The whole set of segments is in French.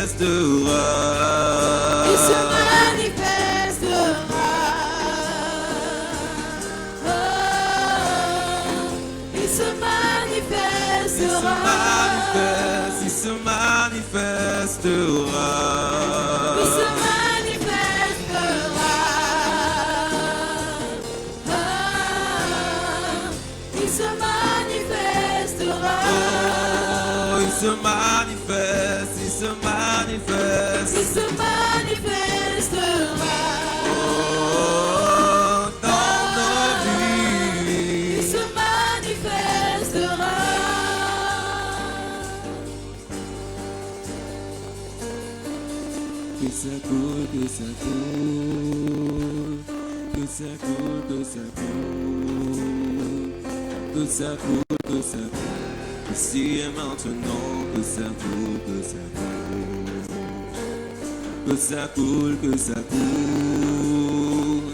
Il se manifestera. Il se manifestera. Il se manifestera. Il se manifestera. Il se manifestera. Oh, il se manifeste, il se manifeste. Il se manifestera. Oh, dans nos vies. Il se manifestera. Que ça coule, que ça coule. Que ça coule, que ça coule. Que ça coule, que ça coule. Ici et maintenant, que ça coule, que ça coule. Que ça coule, que ça coule.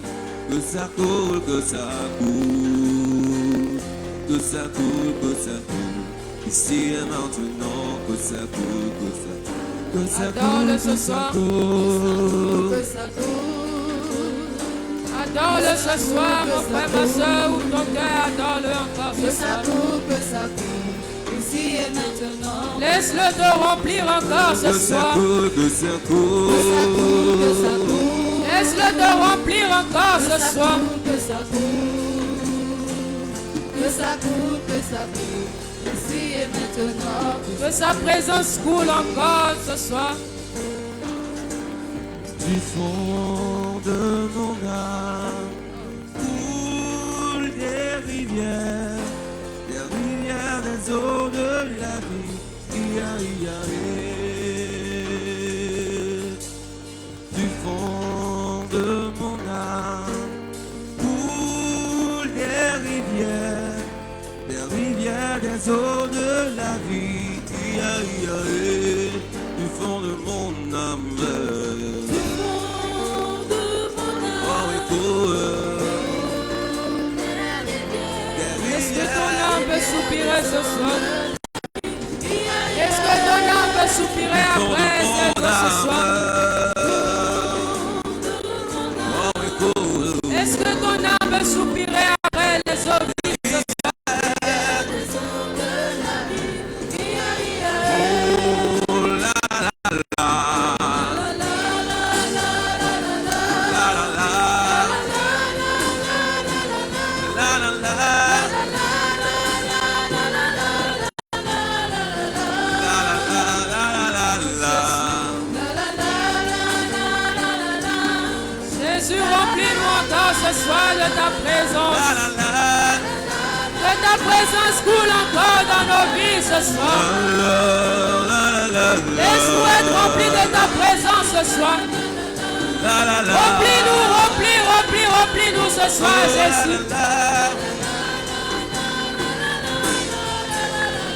Que ça coule, que ça coule. Que ça coule, que ça coule. Ici et maintenant, que ça coule, que ça coule. Que ça Adore-le coule, ce que ça soir. coule. Que ça coule. Adore-le ce soir, mon frère, ma soeur, ou ton cœur, adore-le encore Que ce ça soir. coule, que ça coule. Ici et maintenant. Laisse-le te remplir encore ce Que ça soir. coule, que ça Que ça coule, que ça coule. coule. Laisse-le te remplir encore ce soir. Que ça coule. Que ça coule, que ça coule. Ici et maintenant. Que sa présence coule encore ce soir. Du fond de mon âme coulent des rivières des eaux de la vie. Du fond de mon âme coulent des rivières des eaux de la vie. Du fond de mon âme. Est-ce que ton âme veut soupirer ce soir? Est-ce que ton âme veut soupirer après cette ce soir? Est-ce que ton âme veut soupirer après les eaux vives ce soir? Jésus, remplis-nous encore ce soir de ta présence. Que ta présence coule encore dans nos vies ce soir. Laisse-nous être remplis de ta présence ce soir. Remplis-nous, remplis-nous ce soir, Jésus.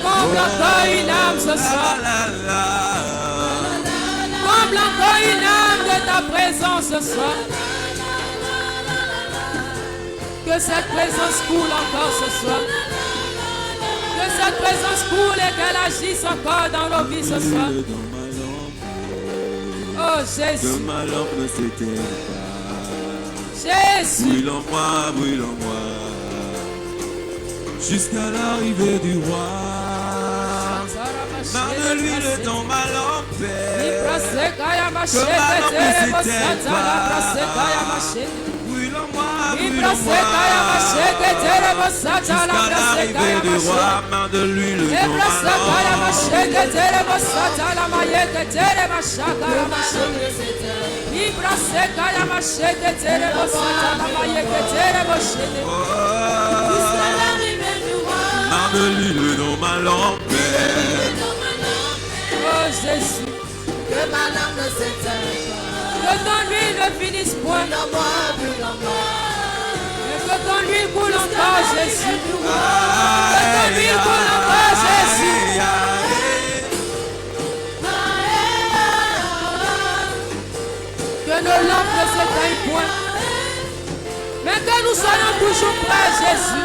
Comble encore une âme ce soir. Comble encore une âme de ta présence ce soir. Que cette présence coule encore ce soir. Que cette présence coule et qu'elle agisse encore dans nos vies ce soir. Oh Jésus. Que ma lampe ne s'éteigne pas. Jésus. Brûle en moi, brûle en moi. Jusqu'à l'arrivée du roi. Marre de l'huile dans ma lampe. Que ma lampe ne s'éteigne pas. Brûle en moi, brûle en moi. Jusqu'à l'arrivée du roi. Marre de l'huile dans ma Marre de l'huile dans ma lampe. Oh Jésus. Que ma lampe ne s'éteigne pas. Que ton huile ne finisse point. Brûle en moi, brûle en moi. Et que ton huile coule encore, Jésus. Que ton huile coule encore, Jésus. Que nos lampes ne s'éteignent point. Mais que nous soyons toujours prêts, Jésus.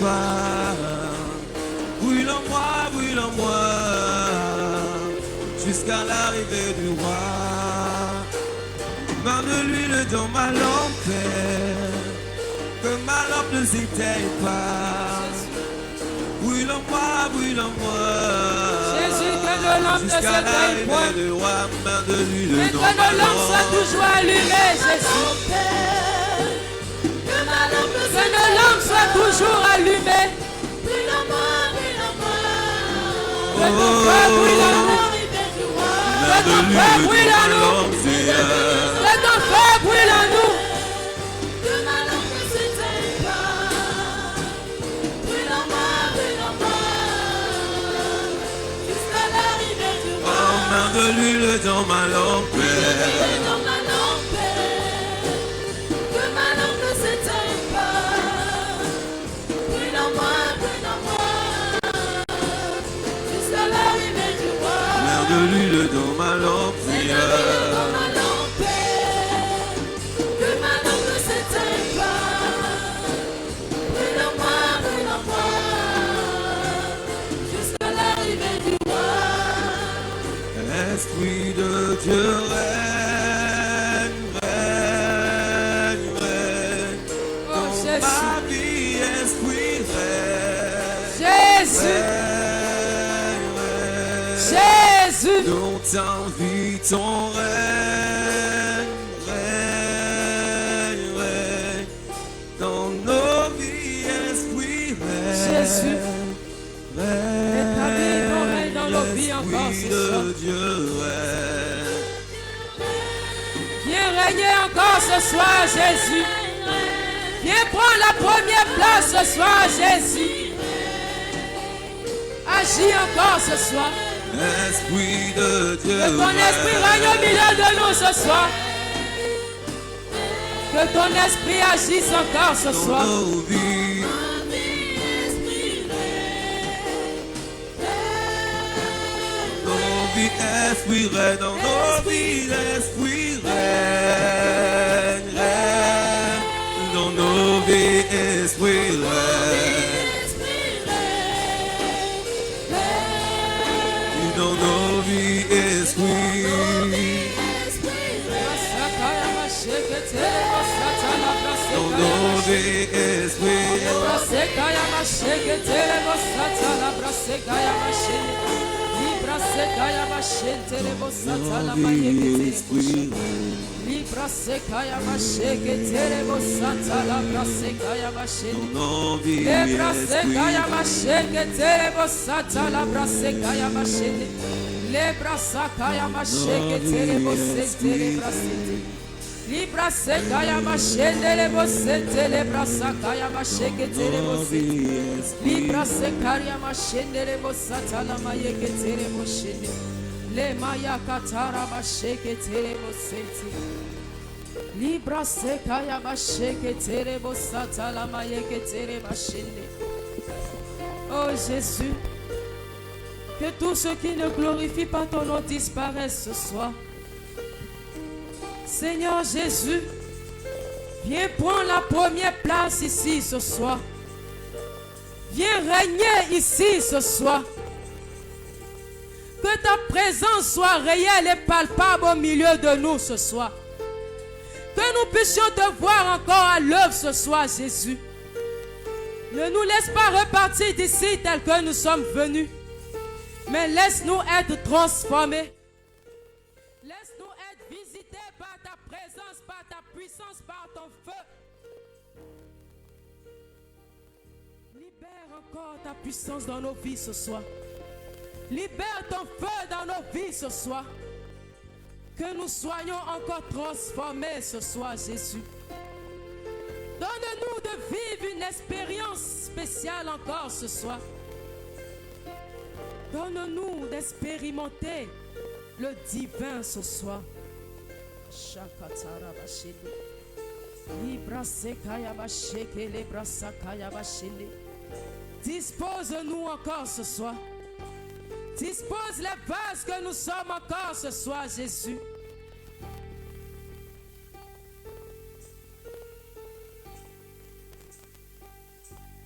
pas. Brûle en moi, jusqu'à l'arrivée du roi. Main de l'huile dans ma lampe, que ma lampe ne s'éteigne pas. Brûle en moi, Jésus, que nos lampes ne jusqu'à s'éteignent point. l'arrivée du roi. Main de l'huile Et dans que ma nos lampes soient lampe. toujours allumées, Jésus. Que ma lampe ne Que nos lampes soient toujours allumées. brûle en moi, brûle en moi. Que ton feu brûle en nous. L'arrivée du roi. Main de l'huile dans ma lampe, Seigneur. Que ton feu brûle en nous. Que ma lampe ne s'éteigne pas. Brûle en moi, jusqu'à l'arrivée du roi. Oh, main de l'huile dans ma lampe. Dans ma lampe, que ma lampe ne s'éteigne pas. Brûle en moi, jusqu'à l'arrivée du roi. Main de l'huile dans ma lampe, Seigneur. Dans ma lampe, que ma lampe ne s'éteigne pas. Brûle en moi, jusqu'à l'arrivée du roi. Esprit de Dieu règne, règne, règne. Oh, Dans Jésus. ma vie, esprit règne, Jésus. règne, règne. Jésus. Dans ta vie, ton règne, règne, règne. Dans nos vies, esprit règne. Jésus. Règne, Établis ton règne dans nos vies encore ce Esprit soir. de Dieu règne. Viens régner encore ce soir, Jésus. Viens prendre la première place ce soir, Jésus. Agis encore ce soir. Esprit de Dieu Que ton esprit règne au milieu de nous ce soir. Que ton esprit agisse encore ce dans soir. nos vies. Dans nos vies, esprit règne. Dans nos vies, esprit règne, règne. Dans nos vies, esprit règne. Dans nos vies, esprit. Dans nos vies, esprit. Dans nos vies, esprit règne. Libra sekaya masheke terebo sata la brasekaya masheke. Dans nos vies, Libra esprit sekaya règne. masheke terebo sata la brasekaya masheke. Libra sakaya masheke terebo sete libra sete. Libra sekaya mashende lebo sete libra sakaya masheke terebo Nos sete. vies, esprit Libra sekaya mashende lebo sata la mayeke terebo shende. Le maya katara masheke terebo sete. Libra sekaya masheke terebo sata la mayeke terebo shende. Oh Jésus, que tous ceux qui ne glorifient pas ton nom disparaissent ce soir. Seigneur Jésus, viens prendre la première place ici ce soir. Viens régner ici ce soir. Que ta présence soit réelle et palpable au milieu de nous ce soir. Que nous puissions te voir encore à l'œuvre ce soir, Jésus. Ne nous laisse pas repartir d'ici tel que nous sommes venus. Mais laisse-nous être transformés. Laisse-nous être visités par ta présence, par ta puissance, par ton feu. Libère encore ta puissance dans nos vies ce soir. Libère ton feu dans nos vies ce soir. Que nous soyons encore transformés ce soir, Jésus. Donne-nous de vivre une expérience spéciale encore ce soir. Donne-nous d'expérimenter le divin ce soir. Shakatara bashende. Libra sekaya basheke libra sakaya bashende. Dispose-nous encore ce soir. Dispose les vases que nous sommes encore ce soir, Jésus.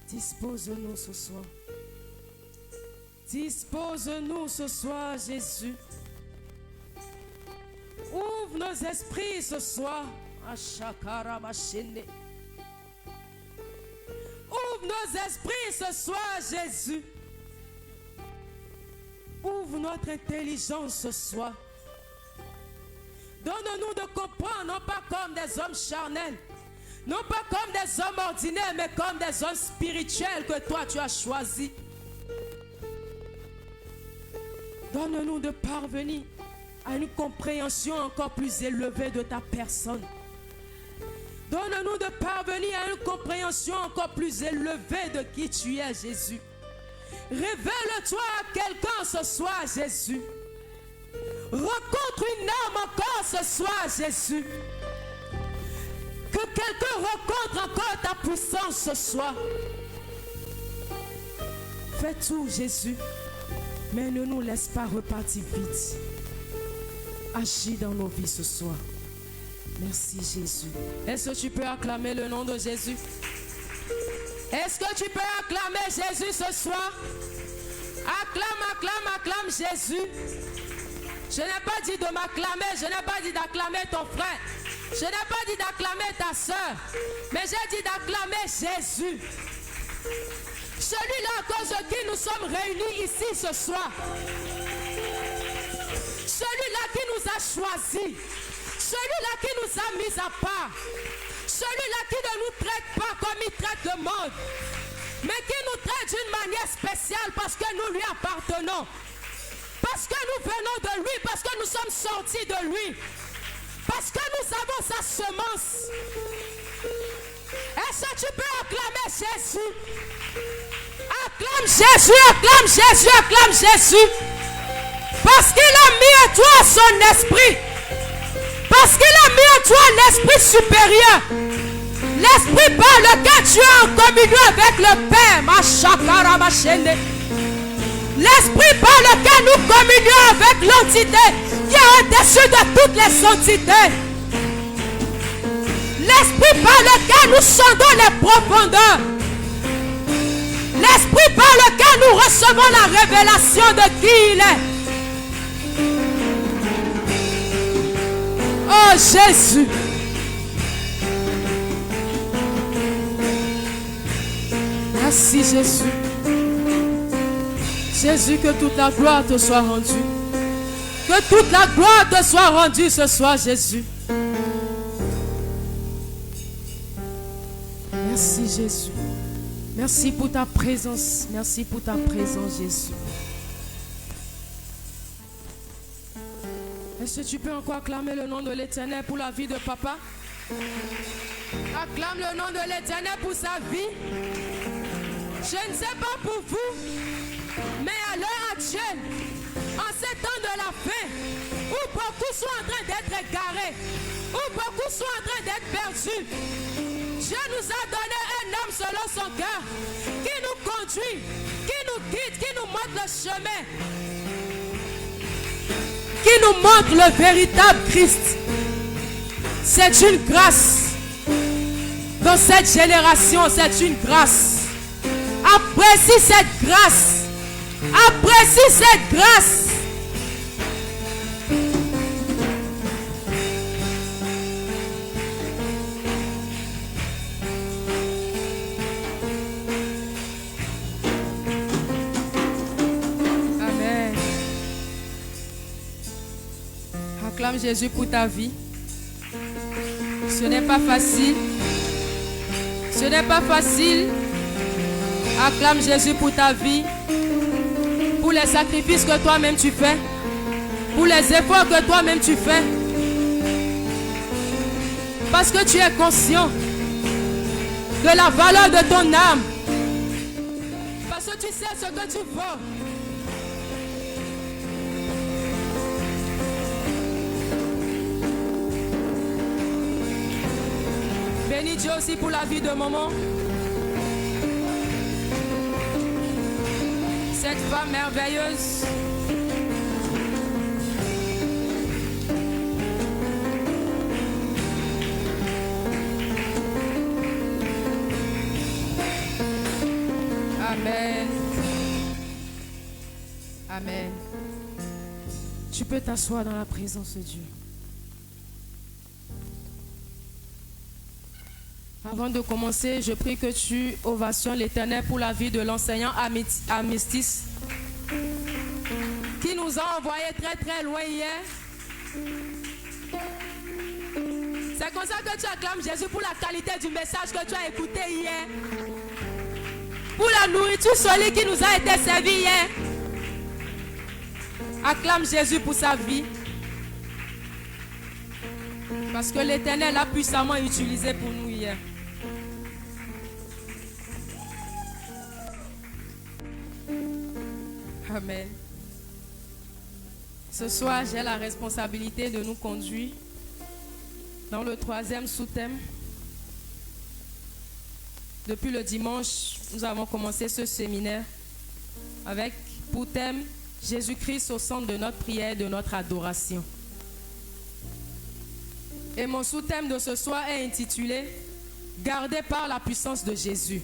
Dispose-nous ce soir. Dispose-nous ce soir, Jésus. Ouvre nos esprits ce soir. Ouvre nos esprits ce soir, Jésus. Ouvre notre intelligence ce soir. Donne-nous de comprendre, non pas comme des hommes charnels, non pas comme des hommes ordinaires, mais comme des hommes spirituels que toi tu as choisis. Donne-nous de parvenir à une compréhension encore plus élevée de ta personne. Donne-nous de parvenir à une compréhension encore plus élevée de qui tu es, Jésus. Révèle-toi à quelqu'un ce soir, Jésus. Rencontre une âme encore ce soir, Jésus. Que quelqu'un rencontre encore ta puissance ce soir. Fais tout, Jésus. Mais ne nous laisse pas repartir vite. Agis dans nos vies ce soir. Merci, Jésus. Est-ce que tu peux acclamer le nom de Jésus? Est-ce que tu peux acclamer Jésus ce soir? Acclame, acclame, acclame Jésus. Je n'ai pas dit de m'acclamer, je n'ai pas dit d'acclamer ton frère. Je n'ai pas dit d'acclamer ta soeur. Mais j'ai dit d'acclamer Jésus. Celui-là à cause de qui nous sommes réunis ici ce soir. Celui-là qui nous a choisis. Celui-là qui nous a mis à part. Celui-là qui ne nous traite pas comme il traite le monde. Mais qui nous traite d'une manière spéciale parce que nous lui appartenons. Parce que nous venons de lui. Parce que nous sommes sortis de lui. Parce que nous avons sa semence. Est-ce que tu peux acclamer Jésus? Acclame Jésus, acclame Jésus, acclame Jésus. Parce qu'il a mis en toi son esprit. Parce qu'il a mis en toi l'esprit supérieur. L'esprit par lequel tu es en communion avec le Père. L'esprit par lequel nous communions avec l'entité qui est au-dessus de toutes les entités. L'esprit par lequel nous sondons les profondeurs. L'esprit par lequel nous recevons la révélation de qui il est. Oh Jésus. Merci Jésus. Jésus, que toute la gloire te soit rendue. Que toute la gloire te soit rendue ce soir, Jésus. Merci Jésus. Merci pour ta présence. Merci pour ta présence, Jésus. Est-ce que tu peux encore acclamer le nom de l'Éternel pour la vie de papa? Acclame le nom de l'Éternel pour sa vie. Je ne sais pas pour vous, mais à l'heure actuelle, en ces temps de la fin, où beaucoup sont en train d'être égarés, où beaucoup sont en train d'être perdus, Dieu nous a donné un homme selon son cœur, qui nous conduit, qui nous guide, qui nous montre le chemin, qui nous montre le véritable Christ. C'est une grâce. Dans cette génération, c'est une grâce. Apprécie cette grâce. Apprécie cette grâce. Amen. Acclame Jésus pour ta vie. Ce n'est pas facile. Ce n'est pas facile. Acclame Jésus pour ta vie. Pour les sacrifices que toi-même tu fais. Pour les efforts que toi-même tu fais. Parce que tu es conscient de la valeur de ton âme. Parce que tu sais ce que tu vaux. Bénis Dieu aussi pour la vie de maman. Cette femme merveilleuse. Amen. Amen. Tu peux t'asseoir dans la présence de Dieu. Avant de commencer, je prie que tu ovationnes l'Éternel pour la vie de l'enseignant Armistice qui nous a envoyés très très loin hier. C'est comme ça que tu acclames Jésus pour la qualité du message que tu as écouté hier. Pour la nourriture solide qui nous a été servie hier. Acclame Jésus pour sa vie. Parce que l'Éternel l'a puissamment utilisé pour nous hier. Amen. Ce soir, j'ai la responsabilité de nous conduire dans le 3e sous-thème. Depuis le dimanche, nous avons commencé ce séminaire avec pour thème Jésus-Christ au centre de notre prière et de notre adoration. Et mon sous-thème de ce soir est intitulé Gardé par la puissance de Jésus.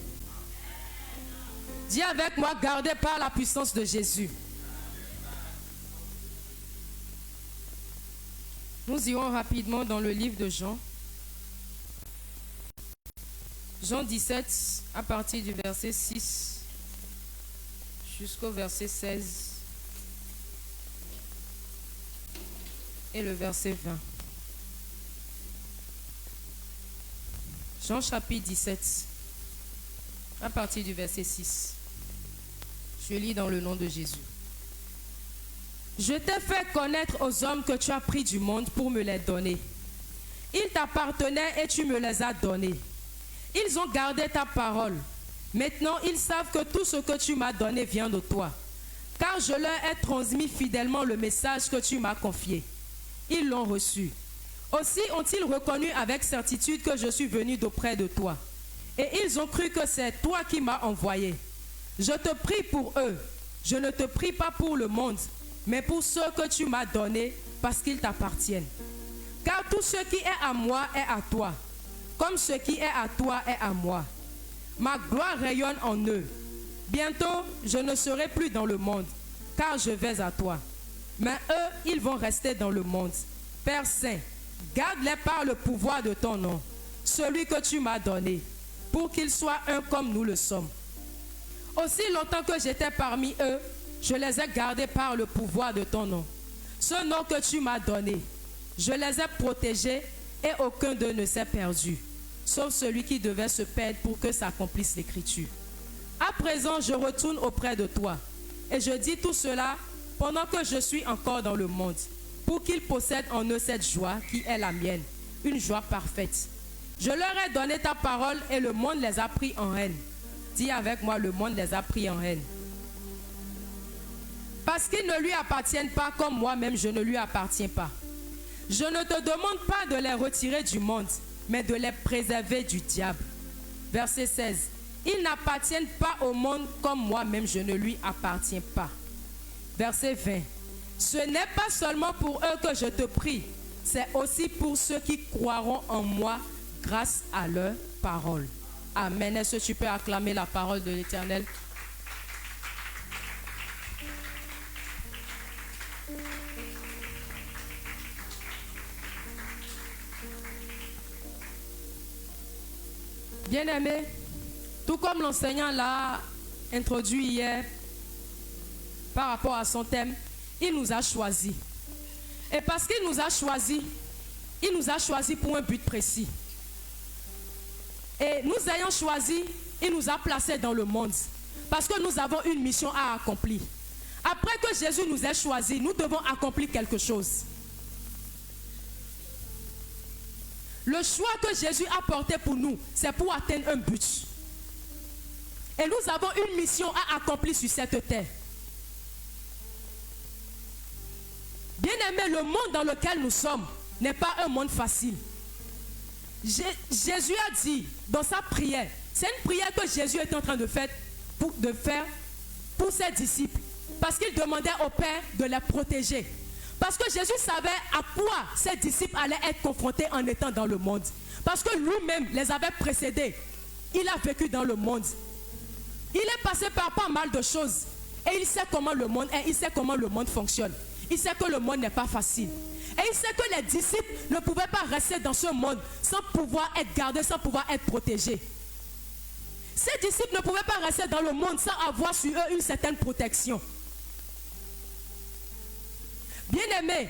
Dis avec moi, gardé par la puissance de Jésus. Nous irons rapidement dans le livre de Jean. Jean 17, à partir du verset 6 jusqu'au verset 16 et le verset 20. Jean chapitre 17, à partir du verset 6. Je lis dans le nom de Jésus. Je t'ai fait connaître aux hommes que tu as pris du monde pour me les donner. Ils t'appartenaient et tu me les as donnés. Ils ont gardé ta parole. Maintenant, ils savent que tout ce que tu m'as donné vient de toi. Car je leur ai transmis fidèlement le message que tu m'as confié. Ils l'ont reçu. Aussi ont-ils reconnu avec certitude que je suis venu d'auprès de toi. Et ils ont cru que c'est toi qui m'as envoyé. Je te prie pour eux. Je ne te prie pas pour le monde, mais pour ceux que tu m'as donnés, parce qu'ils t'appartiennent. Car tout ce qui est à moi est à toi, comme ce qui est à toi est à moi. Ma gloire rayonne en eux. Bientôt, je ne serai plus dans le monde, car je vais à toi. Mais eux, ils vont rester dans le monde. Père Saint, garde-les par le pouvoir de ton nom, celui que tu m'as donné, pour qu'ils soient un comme nous le sommes. Aussi longtemps que j'étais parmi eux, je les ai gardés par le pouvoir de ton nom. Ce nom que tu m'as donné, je les ai protégés et aucun d'eux ne s'est perdu, sauf celui qui devait se perdre pour que s'accomplisse l'Écriture. À présent, je retourne auprès de toi et je dis tout cela pendant que je suis encore dans le monde, pour qu'ils possèdent en eux cette joie qui est la mienne, une joie parfaite. Je leur ai donné ta parole et le monde les a pris en haine. Dis avec moi, le monde les a pris en haine. Parce qu'ils ne lui appartiennent pas comme moi-même je ne lui appartiens pas. Je ne te demande pas de les retirer du monde, mais de les préserver du diable. Verset 16. Ils n'appartiennent pas au monde comme moi-même je ne lui appartiens pas. Verset 20. Ce n'est pas seulement pour eux que je te prie, c'est aussi pour ceux qui croiront en moi grâce à leur parole. Amen. Est-ce que tu peux acclamer la parole de l'Éternel? Bien-aimé, tout comme l'enseignant l'a introduit hier par rapport à son thème, il nous a choisis. Et parce qu'il nous a choisis, il nous a choisis pour un but précis. Et nous ayant choisi, il nous a placés dans le monde. Parce que nous avons une mission à accomplir. Après que Jésus nous ait choisis, nous devons accomplir quelque chose. Le choix que Jésus a porté pour nous, c'est pour atteindre un but. Et nous avons une mission à accomplir sur cette terre. Bien-aimé, le monde dans lequel nous sommes n'est pas un monde facile. Jésus a dit dans sa prière, c'est une prière que Jésus est en train de faire pour ses disciples. Parce qu'il demandait au Père de les protéger. Parce que Jésus savait à quoi ses disciples allaient être confrontés en étant dans le monde. Parce que lui-même les avait précédés. Il a vécu dans le monde. Il est passé par pas mal de choses. Et il sait comment le monde est, il sait comment le monde fonctionne. Il sait que le monde n'est pas facile. Et il sait que les disciples ne pouvaient pas rester dans ce monde sans pouvoir être gardés, sans pouvoir être protégés. Ces disciples ne pouvaient pas rester dans le monde sans avoir sur eux une certaine protection. Bien-aimés,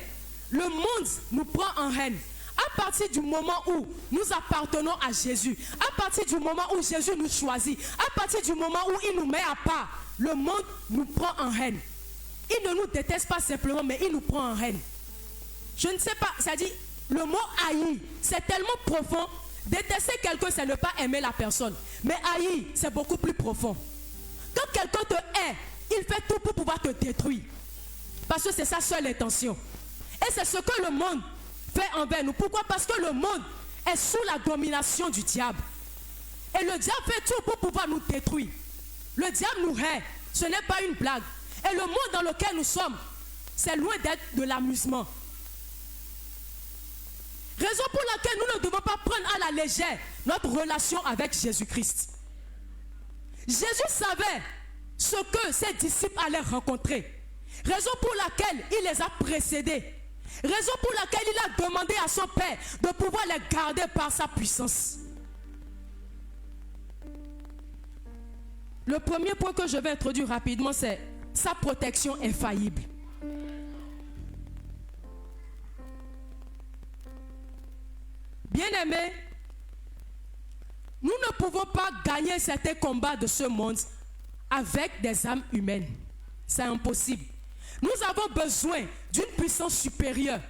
le monde nous prend en haine. À partir du moment où nous appartenons à Jésus, à partir du moment où Jésus nous choisit, à partir du moment où il nous met à part, le monde nous prend en haine. Il ne nous déteste pas simplement, mais il nous prend en haine. Je ne sais pas, c'est-à-dire, le mot haïr, c'est tellement profond. Détester quelqu'un, c'est ne pas aimer la personne. Mais haïr, c'est beaucoup plus profond. Quand quelqu'un te hait, il fait tout pour pouvoir te détruire. Parce que c'est sa seule intention. Et c'est ce que le monde fait envers nous. Pourquoi? Parce que le monde est sous la domination du diable. Et le diable fait tout pour pouvoir nous détruire. Le diable nous hait. Ce n'est pas une blague. Et le monde dans lequel nous sommes, c'est loin d'être de l'amusement. Raison pour laquelle nous ne devons pas prendre à la légère notre relation avec Jésus-Christ. Jésus savait ce que ses disciples allaient rencontrer. Raison pour laquelle il les a précédés. Raison pour laquelle il a demandé à son Père de pouvoir les garder par sa puissance. Le premier point que je vais introduire rapidement, c'est sa protection infaillible. Bien-aimés, nous ne pouvons pas gagner certains combats de ce monde avec des âmes humaines. C'est impossible. Nous avons besoin d'une puissance supérieure.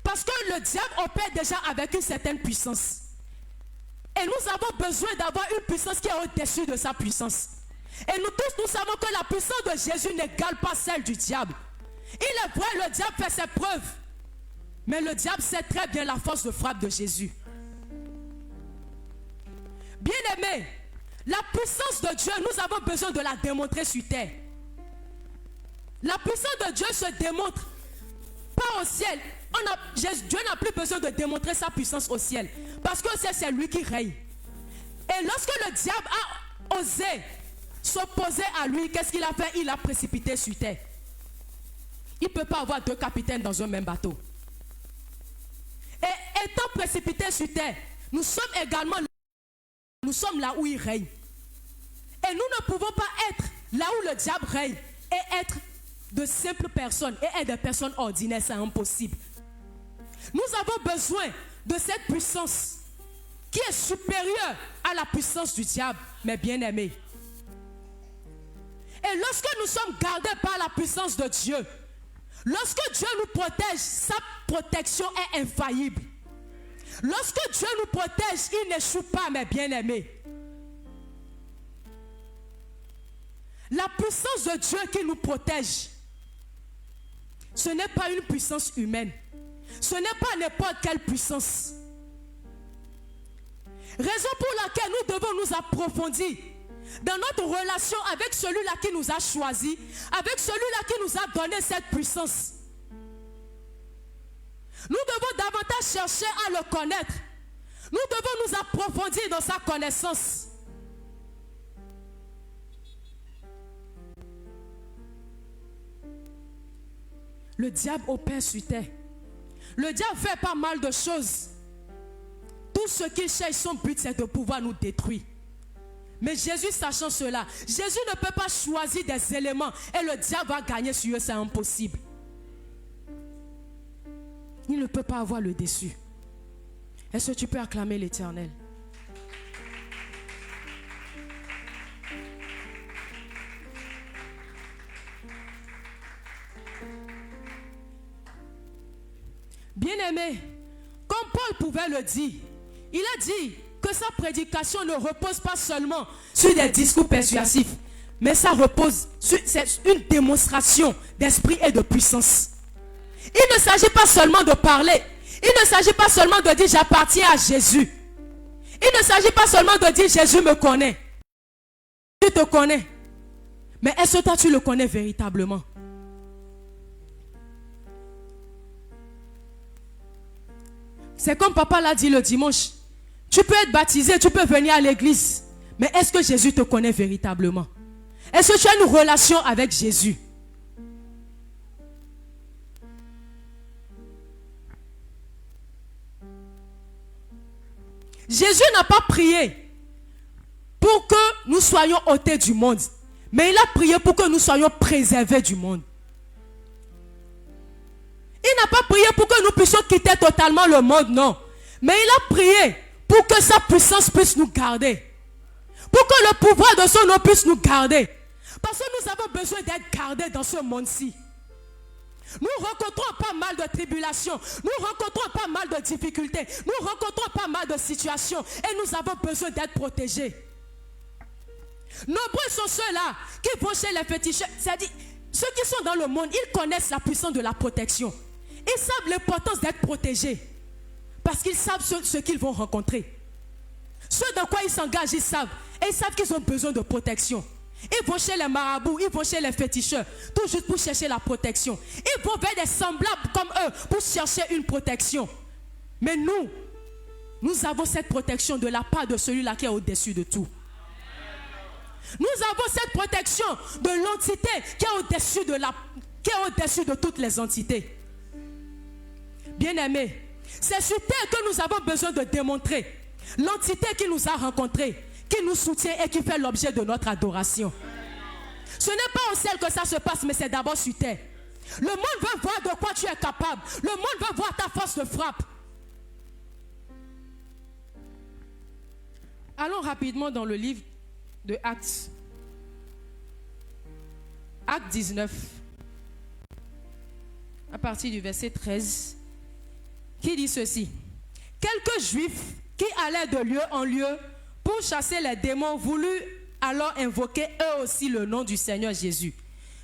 Parce que le diable opère déjà avec une certaine puissance. Et nous avons besoin d'avoir une puissance qui est au-dessus de sa puissance. Et nous tous, nous savons que la puissance de Jésus n'égale pas celle du diable. Il est vrai, le diable fait ses preuves. Mais le diable sait très bien la force de frappe de Jésus. Bien-aimés, la puissance de Dieu, nous avons besoin de la démontrer sur terre. La puissance de Dieu se démontre pas au ciel. Dieu n'a plus besoin de démontrer sa puissance au ciel. Parce que c'est lui qui règne. Et lorsque le diable a osé s'opposer à lui, qu'est-ce qu'il a fait? Il a précipité sur terre. Il ne peut pas avoir deux capitaines dans un même bateau. Et étant précipité sur terre, nous sommes également là où il règne. Et nous ne pouvons pas être là où le diable règne et être de simples personnes et être des personnes ordinaires, c'est impossible. Nous avons besoin de cette puissance qui est supérieure à la puissance du diable, mes bien-aimés. Et lorsque nous sommes gardés par la puissance de Dieu, lorsque Dieu nous protège, sa protection est infaillible. Lorsque Dieu nous protège, il n'échoue pas, mes bien-aimés. La puissance de Dieu qui nous protège, ce n'est pas une puissance humaine. Ce n'est pas n'importe quelle puissance. Raison pour laquelle nous devons nous approfondir dans notre relation avec celui-là qui nous a choisis, avec celui-là qui nous a donné cette puissance. Nous devons davantage chercher à le connaître. Nous devons nous approfondir dans sa connaissance. Le diable opère sur terre. Le diable fait pas mal de choses. Tout ce qu'il cherche, son but, c'est de pouvoir nous détruire. Mais Jésus, sachant cela, Jésus ne peut pas choisir des éléments et le diable va gagner sur eux, c'est impossible. Il ne peut pas avoir le dessus. Est-ce que tu peux acclamer l'Éternel? Bien-aimé, comme Paul pouvait le dire, il a dit que sa prédication ne repose pas seulement sur des discours persuasifs, mais ça repose sur une démonstration d'esprit et de puissance. Il ne s'agit pas seulement de parler, il ne s'agit pas seulement de dire j'appartiens à Jésus. Il ne s'agit pas seulement de dire Jésus me connaît. Tu te connais. Mais est-ce que toi tu le connais véritablement? C'est comme papa l'a dit le dimanche. Tu peux être baptisé, tu peux venir à l'église. Mais est-ce que Jésus te connaît véritablement? Est-ce que tu as une relation avec Jésus? Jésus n'a pas prié pour que nous soyons ôtés du monde, mais il a prié pour que nous soyons préservés du monde. Il n'a pas prié pour que nous puissions quitter totalement le monde, non. Mais il a prié pour que sa puissance puisse nous garder. Pour que le pouvoir de son nom puisse nous garder. Parce que nous avons besoin d'être gardés dans ce monde-ci. Nous rencontrons pas mal de tribulations. Nous rencontrons pas mal de difficultés. Nous rencontrons pas mal de situations. Et nous avons besoin d'être protégés. Nombreux sont ceux-là qui vont chez les féticheurs. C'est-à-dire, ceux qui sont dans le monde, ils connaissent la puissance de la protection. Ils savent l'importance d'être protégés. Parce qu'ils savent ce qu'ils vont rencontrer. Ce dans quoi ils s'engagent, ils savent. Et ils savent qu'ils ont besoin de protection. Ils vont chez les marabouts, ils vont chez les féticheurs, tout juste pour chercher la protection. Ils vont vers des semblables comme eux pour chercher une protection. Mais nous avons cette protection de la part de celui-là qui est au-dessus de tout. Nous avons cette protection de l'entité qui est au-dessus de toutes les entités. Bien-aimés, c'est sur terre que nous avons besoin de démontrer l'entité qui nous a rencontrés, qui nous soutient et qui fait l'objet de notre adoration. Ce n'est pas au ciel que ça se passe, mais c'est d'abord sur terre. Le monde veut voir de quoi tu es capable. Le monde veut voir ta force de frappe. Allons rapidement dans le livre de Actes. Actes 19. À partir du verset 13. Qui dit ceci. Quelques juifs qui allaient de lieu en lieu pour chasser les démons voulurent alors invoquer eux aussi le nom du Seigneur Jésus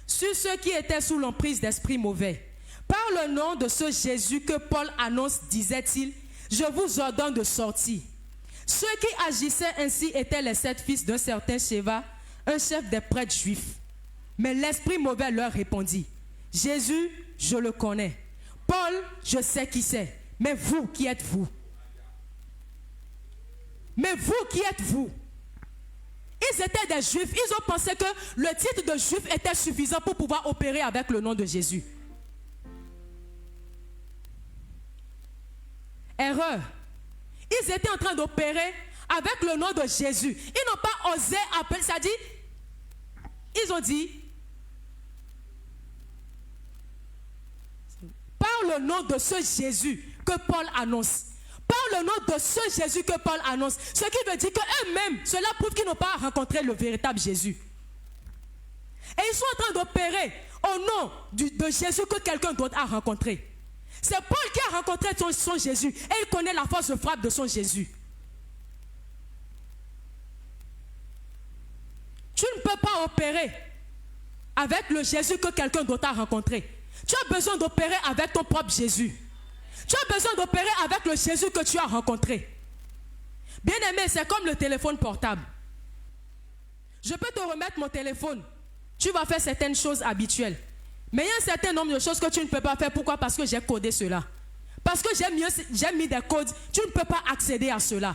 sur ceux qui étaient sous l'emprise d'esprits mauvais. Par le nom de ce Jésus que Paul annonce, disait-il, je vous ordonne de sortir. Ceux qui agissaient ainsi étaient les 7 fils d'un certain Sheva, un chef des prêtres juifs. Mais l'esprit mauvais leur répondit, Jésus, je le connais. Paul, je sais qui c'est. Mais vous, qui êtes-vous? Mais vous, qui êtes-vous? Ils étaient des juifs. Ils ont pensé que le titre de juif était suffisant pour pouvoir opérer avec le nom de Jésus. Erreur. Ils étaient en train d'opérer avec le nom de Jésus. Ils n'ont pas osé appeler, c'est-à-dire, ils ont dit, par le nom de ce Jésus que Paul annonce. Par le nom de ce Jésus que Paul annonce. Ce qui veut dire qu'eux-mêmes, cela prouve qu'ils n'ont pas rencontré le véritable Jésus. Et ils sont en train d'opérer au nom de Jésus que quelqu'un d'autre a rencontré. C'est Paul qui a rencontré son Jésus. Et il connaît la force de frappe de son Jésus. Tu ne peux pas opérer avec le Jésus que quelqu'un d'autre a rencontré. Tu as besoin d'opérer avec ton propre Jésus. Tu as besoin d'opérer avec le Jésus que tu as rencontré. Bien-aimé, c'est comme le téléphone portable. Je peux te remettre mon téléphone. Tu vas faire certaines choses habituelles. Mais il y a un certain nombre de choses que tu ne peux pas faire. Pourquoi? Parce que j'ai codé cela. Parce que j'ai mis des codes. Tu ne peux pas accéder à cela.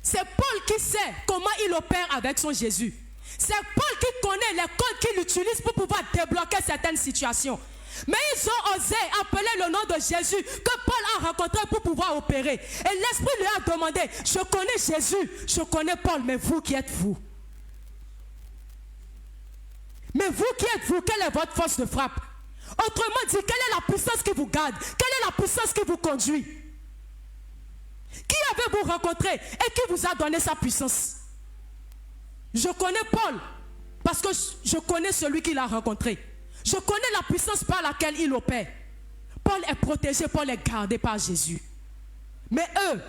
C'est Paul qui sait comment il opère avec son Jésus. C'est Paul qui connaît les codes qu'il utilise pour pouvoir débloquer certaines situations. Mais ils ont osé appeler le nom de Jésus que Paul a rencontré pour pouvoir opérer. Et l'Esprit lui a demandé, je connais Jésus, je connais Paul, mais vous qui êtes-vous? Mais vous qui êtes-vous? Quelle est votre force de frappe? Autrement dit, quelle est la puissance qui vous garde? Quelle est la puissance qui vous conduit? Qui avez-vous rencontré et qui vous a donné sa puissance? Je connais Paul parce que je connais celui qui l'a rencontré. Je connais la puissance par laquelle il opère. Paul est protégé, Paul est gardé par Jésus. Mais eux,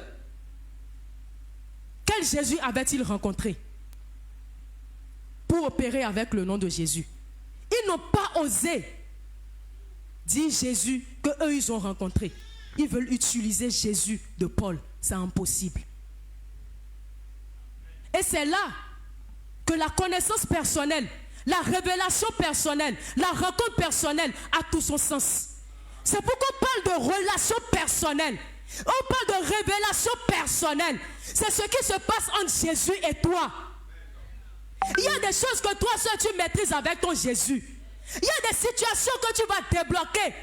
quel Jésus avaient-ils rencontré pour opérer avec le nom de Jésus? Ils n'ont pas osé dire Jésus qu'eux ils ont rencontré. Ils veulent utiliser Jésus de Paul. C'est impossible. Et c'est là que la connaissance personnelle, la révélation personnelle, la rencontre personnelle a tout son sens. C'est pourquoi on parle de relation personnelle. On parle de révélation personnelle. C'est ce qui se passe entre Jésus et toi. Il y a des choses que toi seul tu maîtrises avec ton Jésus. Il y a des situations que tu vas débloquer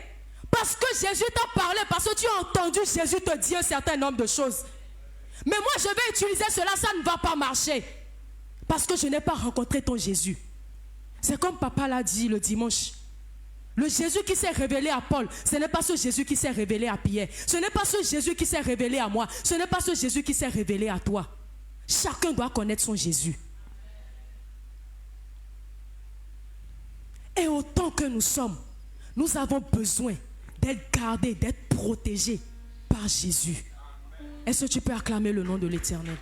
parce que Jésus t'a parlé, parce que tu as entendu Jésus te dire un certain nombre de choses. Mais moi je vais utiliser cela, ça ne va pas marcher parce que je n'ai pas rencontré ton Jésus. C'est comme papa l'a dit le dimanche. Le Jésus qui s'est révélé à Paul, ce n'est pas ce Jésus qui s'est révélé à Pierre. Ce n'est pas ce Jésus qui s'est révélé à moi. Ce n'est pas ce Jésus qui s'est révélé à toi. Chacun doit connaître son Jésus. Et autant que nous sommes, nous avons besoin d'être gardés, d'être protégés par Jésus. Est-ce que tu peux acclamer le nom de l'Éternel?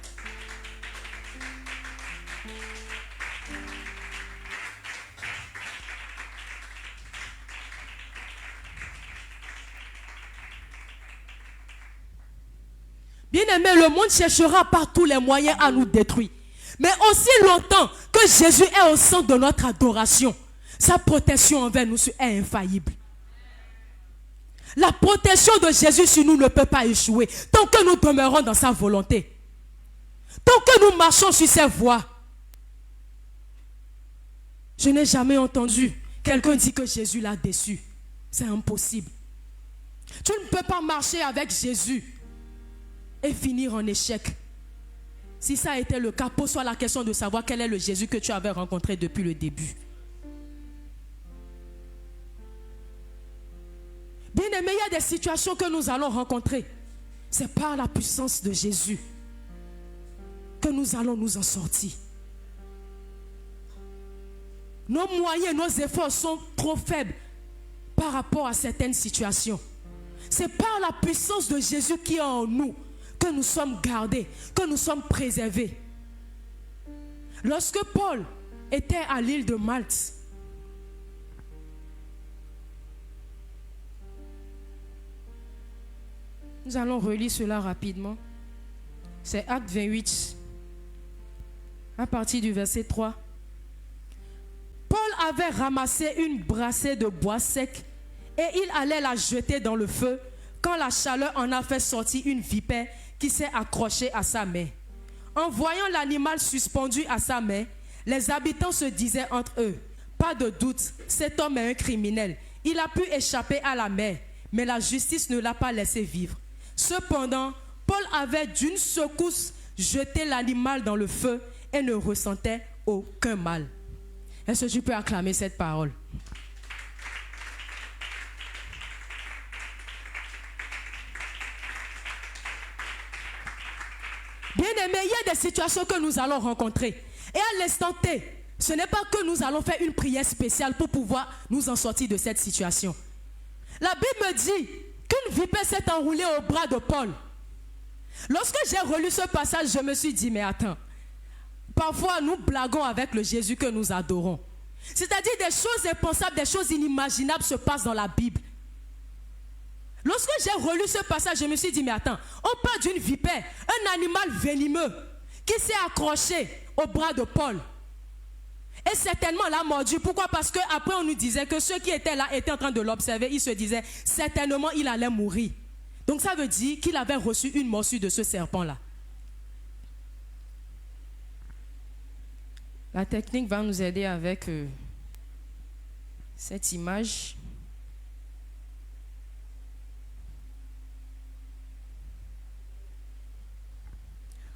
Bien-aimé, le monde cherchera par tous les moyens à nous détruire. Mais aussi longtemps que Jésus est au centre de notre adoration, sa protection envers nous est infaillible. La protection de Jésus sur nous ne peut pas échouer tant que nous demeurons dans sa volonté. Tant que nous marchons sur ses voies. Je n'ai jamais entendu quelqu'un dire que Jésus l'a déçu. C'est impossible. Tu ne peux pas marcher avec Jésus et finir en échec. Si ça a été le cas, pose-toi la question de savoir quel est le Jésus que tu avais rencontré depuis le début. Bien aimé, il y a des situations que nous allons rencontrer. C'est par la puissance de Jésus que nous allons nous en sortir. Nos moyens, nos efforts sont trop faibles par rapport à certaines situations. C'est par la puissance de Jésus qui est en nous que nous sommes gardés, que nous sommes préservés. Lorsque Paul était à l'île de Malte, nous allons relire cela rapidement. C'est Acte 28, à partir du verset 3. Paul avait ramassé une brassée de bois sec et il allait la jeter dans le feu quand la chaleur en a fait sortir une vipère qui s'est accrochée à sa main. En voyant l'animal suspendu à sa main, les habitants se disaient entre eux, pas de doute, cet homme est un criminel. Il a pu échapper à la mer, mais la justice ne l'a pas laissé vivre. Cependant, Paul avait d'une secousse jeté l'animal dans le feu et ne ressentait aucun mal. Est-ce que tu peux acclamer cette parole? Bien aimé, il y a des situations que nous allons rencontrer. Et à l'instant T, ce n'est pas que nous allons faire une prière spéciale pour pouvoir nous en sortir de cette situation. La Bible me dit qu'une vipère s'est enroulée au bras de Paul. Lorsque j'ai relu ce passage, je me suis dit, mais attends, parfois nous blaguons avec le Jésus que nous adorons. C'est-à-dire des choses impensables, des choses inimaginables se passent dans la Bible. Lorsque j'ai relu ce passage, je me suis dit, mais attends, on parle d'une vipère, un animal venimeux qui s'est accroché au bras de Paul. Et certainement l'a mordu. Pourquoi? Parce qu'après on nous disait que ceux qui étaient là étaient en train de l'observer. Ils se disaient, certainement il allait mourir. Donc ça veut dire qu'il avait reçu une morsure de ce serpent-là. La technique va nous aider avec cette image.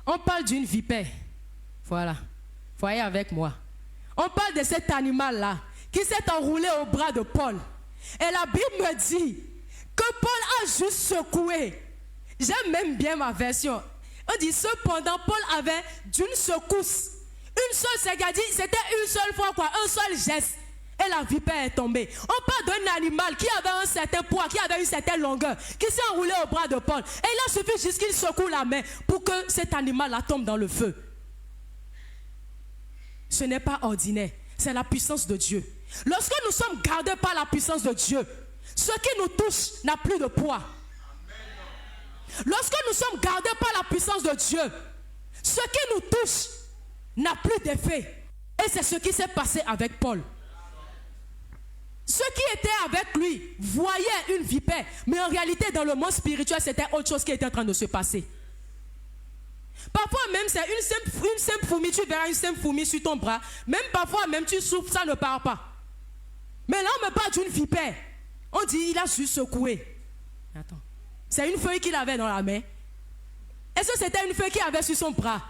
On parle d'une vipère. Voilà. Voyez avec moi. On parle de cet animal-là qui s'est enroulé au bras de Paul. Et la Bible me dit que Paul a juste secoué. J'aime même bien ma version. On dit cependant Paul avait d'une secousse. Une seule, c'est-à-dire c'était une seule fois quoi, un seul geste. Et la vipère est tombée. On parle d'un animal qui avait un certain poids, qui avait une certaine longueur, qui s'est enroulé au bras de Paul. Et il a suffi juste qu'il secoue la main pour que cet animal-là tombe dans le feu. Ce n'est pas ordinaire, c'est la puissance de Dieu. Lorsque nous sommes gardés par la puissance de Dieu, ce qui nous touche n'a plus de poids. Lorsque nous sommes gardés par la puissance de Dieu, ce qui nous touche n'a plus d'effet. Et c'est ce qui s'est passé avec Paul. Ceux qui étaient avec lui voyaient une vipère, mais en réalité, dans le monde spirituel, c'était autre chose qui était en train de se passer. Parfois même, c'est une simple fourmi, tu verras une simple fourmi sur ton bras. Même parfois, même tu souffles, ça ne part pas. Mais là, on me parle d'une vipère. On dit, il a juste secoué. Attends. C'est une feuille qu'il avait dans la main. Est-ce que c'était une feuille qu'il avait sur son bras?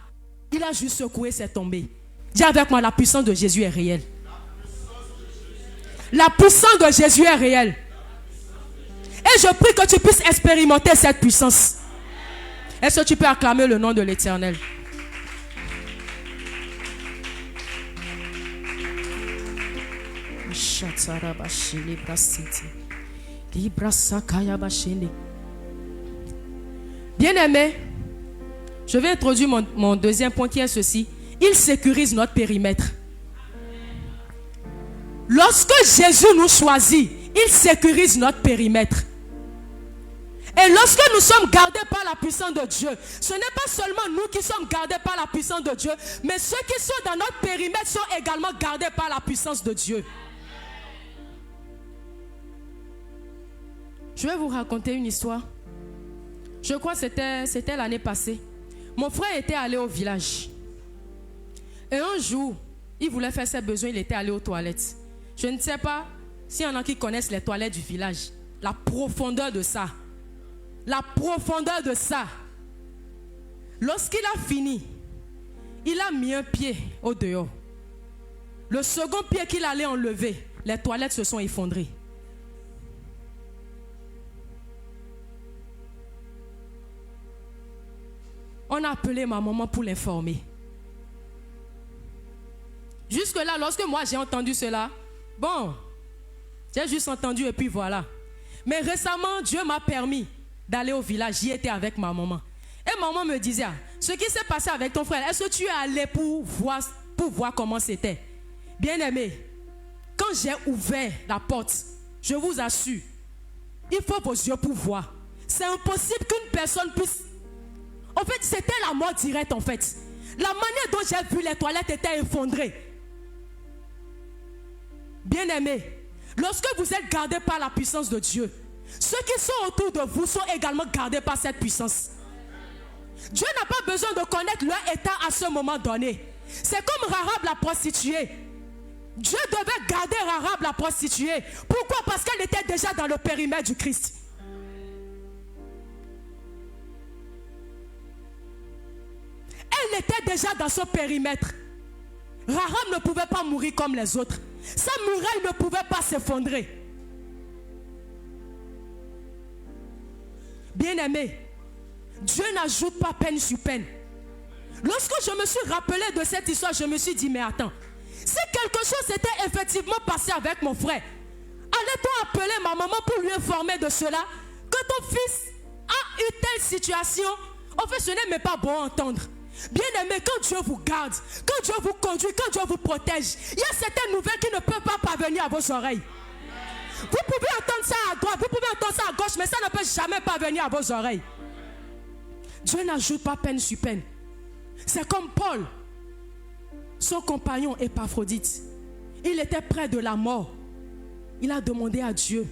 Il a juste secoué, c'est tombé. Dis avec moi, la puissance de Jésus est réelle. La puissance de Jésus est réelle. Et je prie que tu puisses expérimenter cette puissance. Est-ce que tu peux acclamer le nom de l'Éternel? Bien-aimé, je vais introduire mon deuxième point qui est ceci. Il sécurise notre périmètre. Lorsque Jésus nous choisit, il sécurise notre périmètre. Et lorsque nous sommes gardés par la puissance de Dieu, ce n'est pas seulement nous qui sommes gardés par la puissance de Dieu, mais ceux qui sont dans notre périmètre sont également gardés par la puissance de Dieu. Je vais vous raconter une histoire. Je crois que c'était l'année passée. Mon frère était allé au village. Et un jour, il voulait faire ses besoins, il était allé aux toilettes. Je ne sais pas s'il y en a qui connaissent les toilettes du village. La profondeur de ça. La profondeur de ça. Lorsqu'il a fini, il a mis un pied au dehors. Le second pied qu'il allait enlever, les toilettes se sont effondrées. On a appelé ma maman pour l'informer. Jusque-là, lorsque moi j'ai entendu cela, bon, j'ai juste entendu et puis voilà. Mais récemment, Dieu m'a permis d'aller au village. J'y étais avec ma maman. Et maman me disait, ce qui s'est passé avec ton frère, est-ce que tu es allé pour voir comment c'était? Bien-aimé, quand j'ai ouvert la porte, je vous assure, il faut vos yeux pour voir. C'est impossible qu'une personne puisse... En fait, c'était la mort directe en fait. La manière dont j'ai vu les toilettes étaient effondrées. Bien-aimé, lorsque vous êtes gardés par la puissance de Dieu, ceux qui sont autour de vous sont également gardés par cette puissance. Dieu n'a pas besoin de connaître leur état à ce moment donné. C'est comme Rahab la prostituée. Dieu devait garder Rahab la prostituée. Pourquoi? Parce qu'elle était déjà dans le périmètre du Christ. Elle était déjà dans son périmètre. Rahab ne pouvait pas mourir comme les autres. Sa muraille ne pouvait pas s'effondrer. Bien-aimé, Dieu n'ajoute pas peine sur peine. Lorsque je me suis rappelé de cette histoire, je me suis dit, mais attends, si quelque chose s'était effectivement passé avec mon frère, allait-on appeler ma maman pour lui informer de cela? Que ton fils a eu telle situation? En fait, ce n'est même pas bon à entendre. Bien-aimé, quand Dieu vous garde, quand Dieu vous conduit, quand Dieu vous protège, il y a certaines nouvelles qui ne peuvent pas parvenir à vos oreilles. Vous pouvez entendre ça à droite, vous pouvez entendre ça à gauche, mais ça ne peut jamais parvenir à vos oreilles. Dieu n'ajoute pas peine sur peine. C'est comme Paul, son compagnon Épaphrodite. Il était près de la mort. Il a demandé à Dieu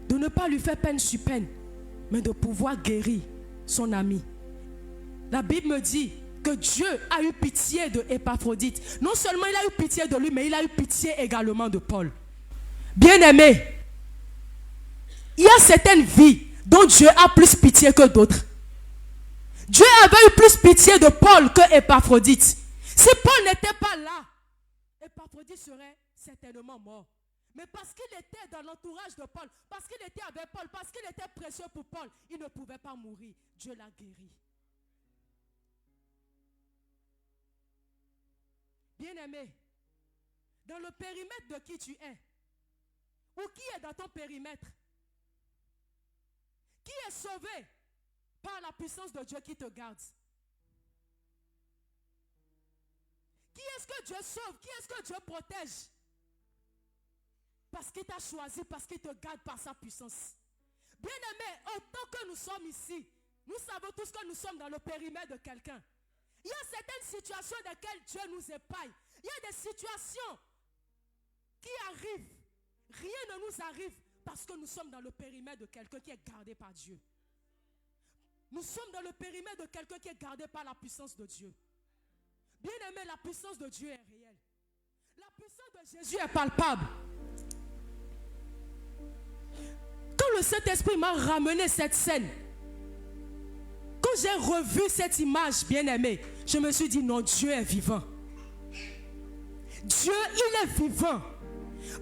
de ne pas lui faire peine sur peine, mais de pouvoir guérir son ami. La Bible me dit que Dieu a eu pitié de Épaphrodite. Non seulement il a eu pitié de lui, mais il a eu pitié également de Paul. Bien-aimé, il y a certaines vies dont Dieu a plus pitié que d'autres. Dieu avait eu plus pitié de Paul que Épaphrodite. Si Paul n'était pas là, Épaphrodite serait certainement mort. Mais parce qu'il était dans l'entourage de Paul, parce qu'il était avec Paul, parce qu'il était précieux pour Paul, il ne pouvait pas mourir. Dieu l'a guéri. Bien-aimé, dans le périmètre de qui tu es, ou qui est dans ton périmètre, qui est sauvé par la puissance de Dieu qui te garde? Qui est-ce que Dieu sauve? Qui est-ce que Dieu protège? Parce qu'il t'a choisi, parce qu'il te garde par sa puissance. Bien-aimé, autant que nous sommes ici, nous savons tous que nous sommes dans le périmètre de quelqu'un. Il y a certaines situations dans lesquelles Dieu nous épargne. Il y a des situations qui arrivent Rien ne nous arrive parce que nous sommes dans le périmètre de quelqu'un qui est gardé par Dieu. Nous sommes dans le périmètre de quelqu'un qui est gardé par la puissance de Dieu. Bien aimé, la puissance de Dieu est réelle. La puissance de Jésus est palpable. Quand le Saint-Esprit m'a ramené cette scène, quand j'ai revu cette image, bien aimé, je me suis dit non, Dieu est vivant. Dieu, il est vivant.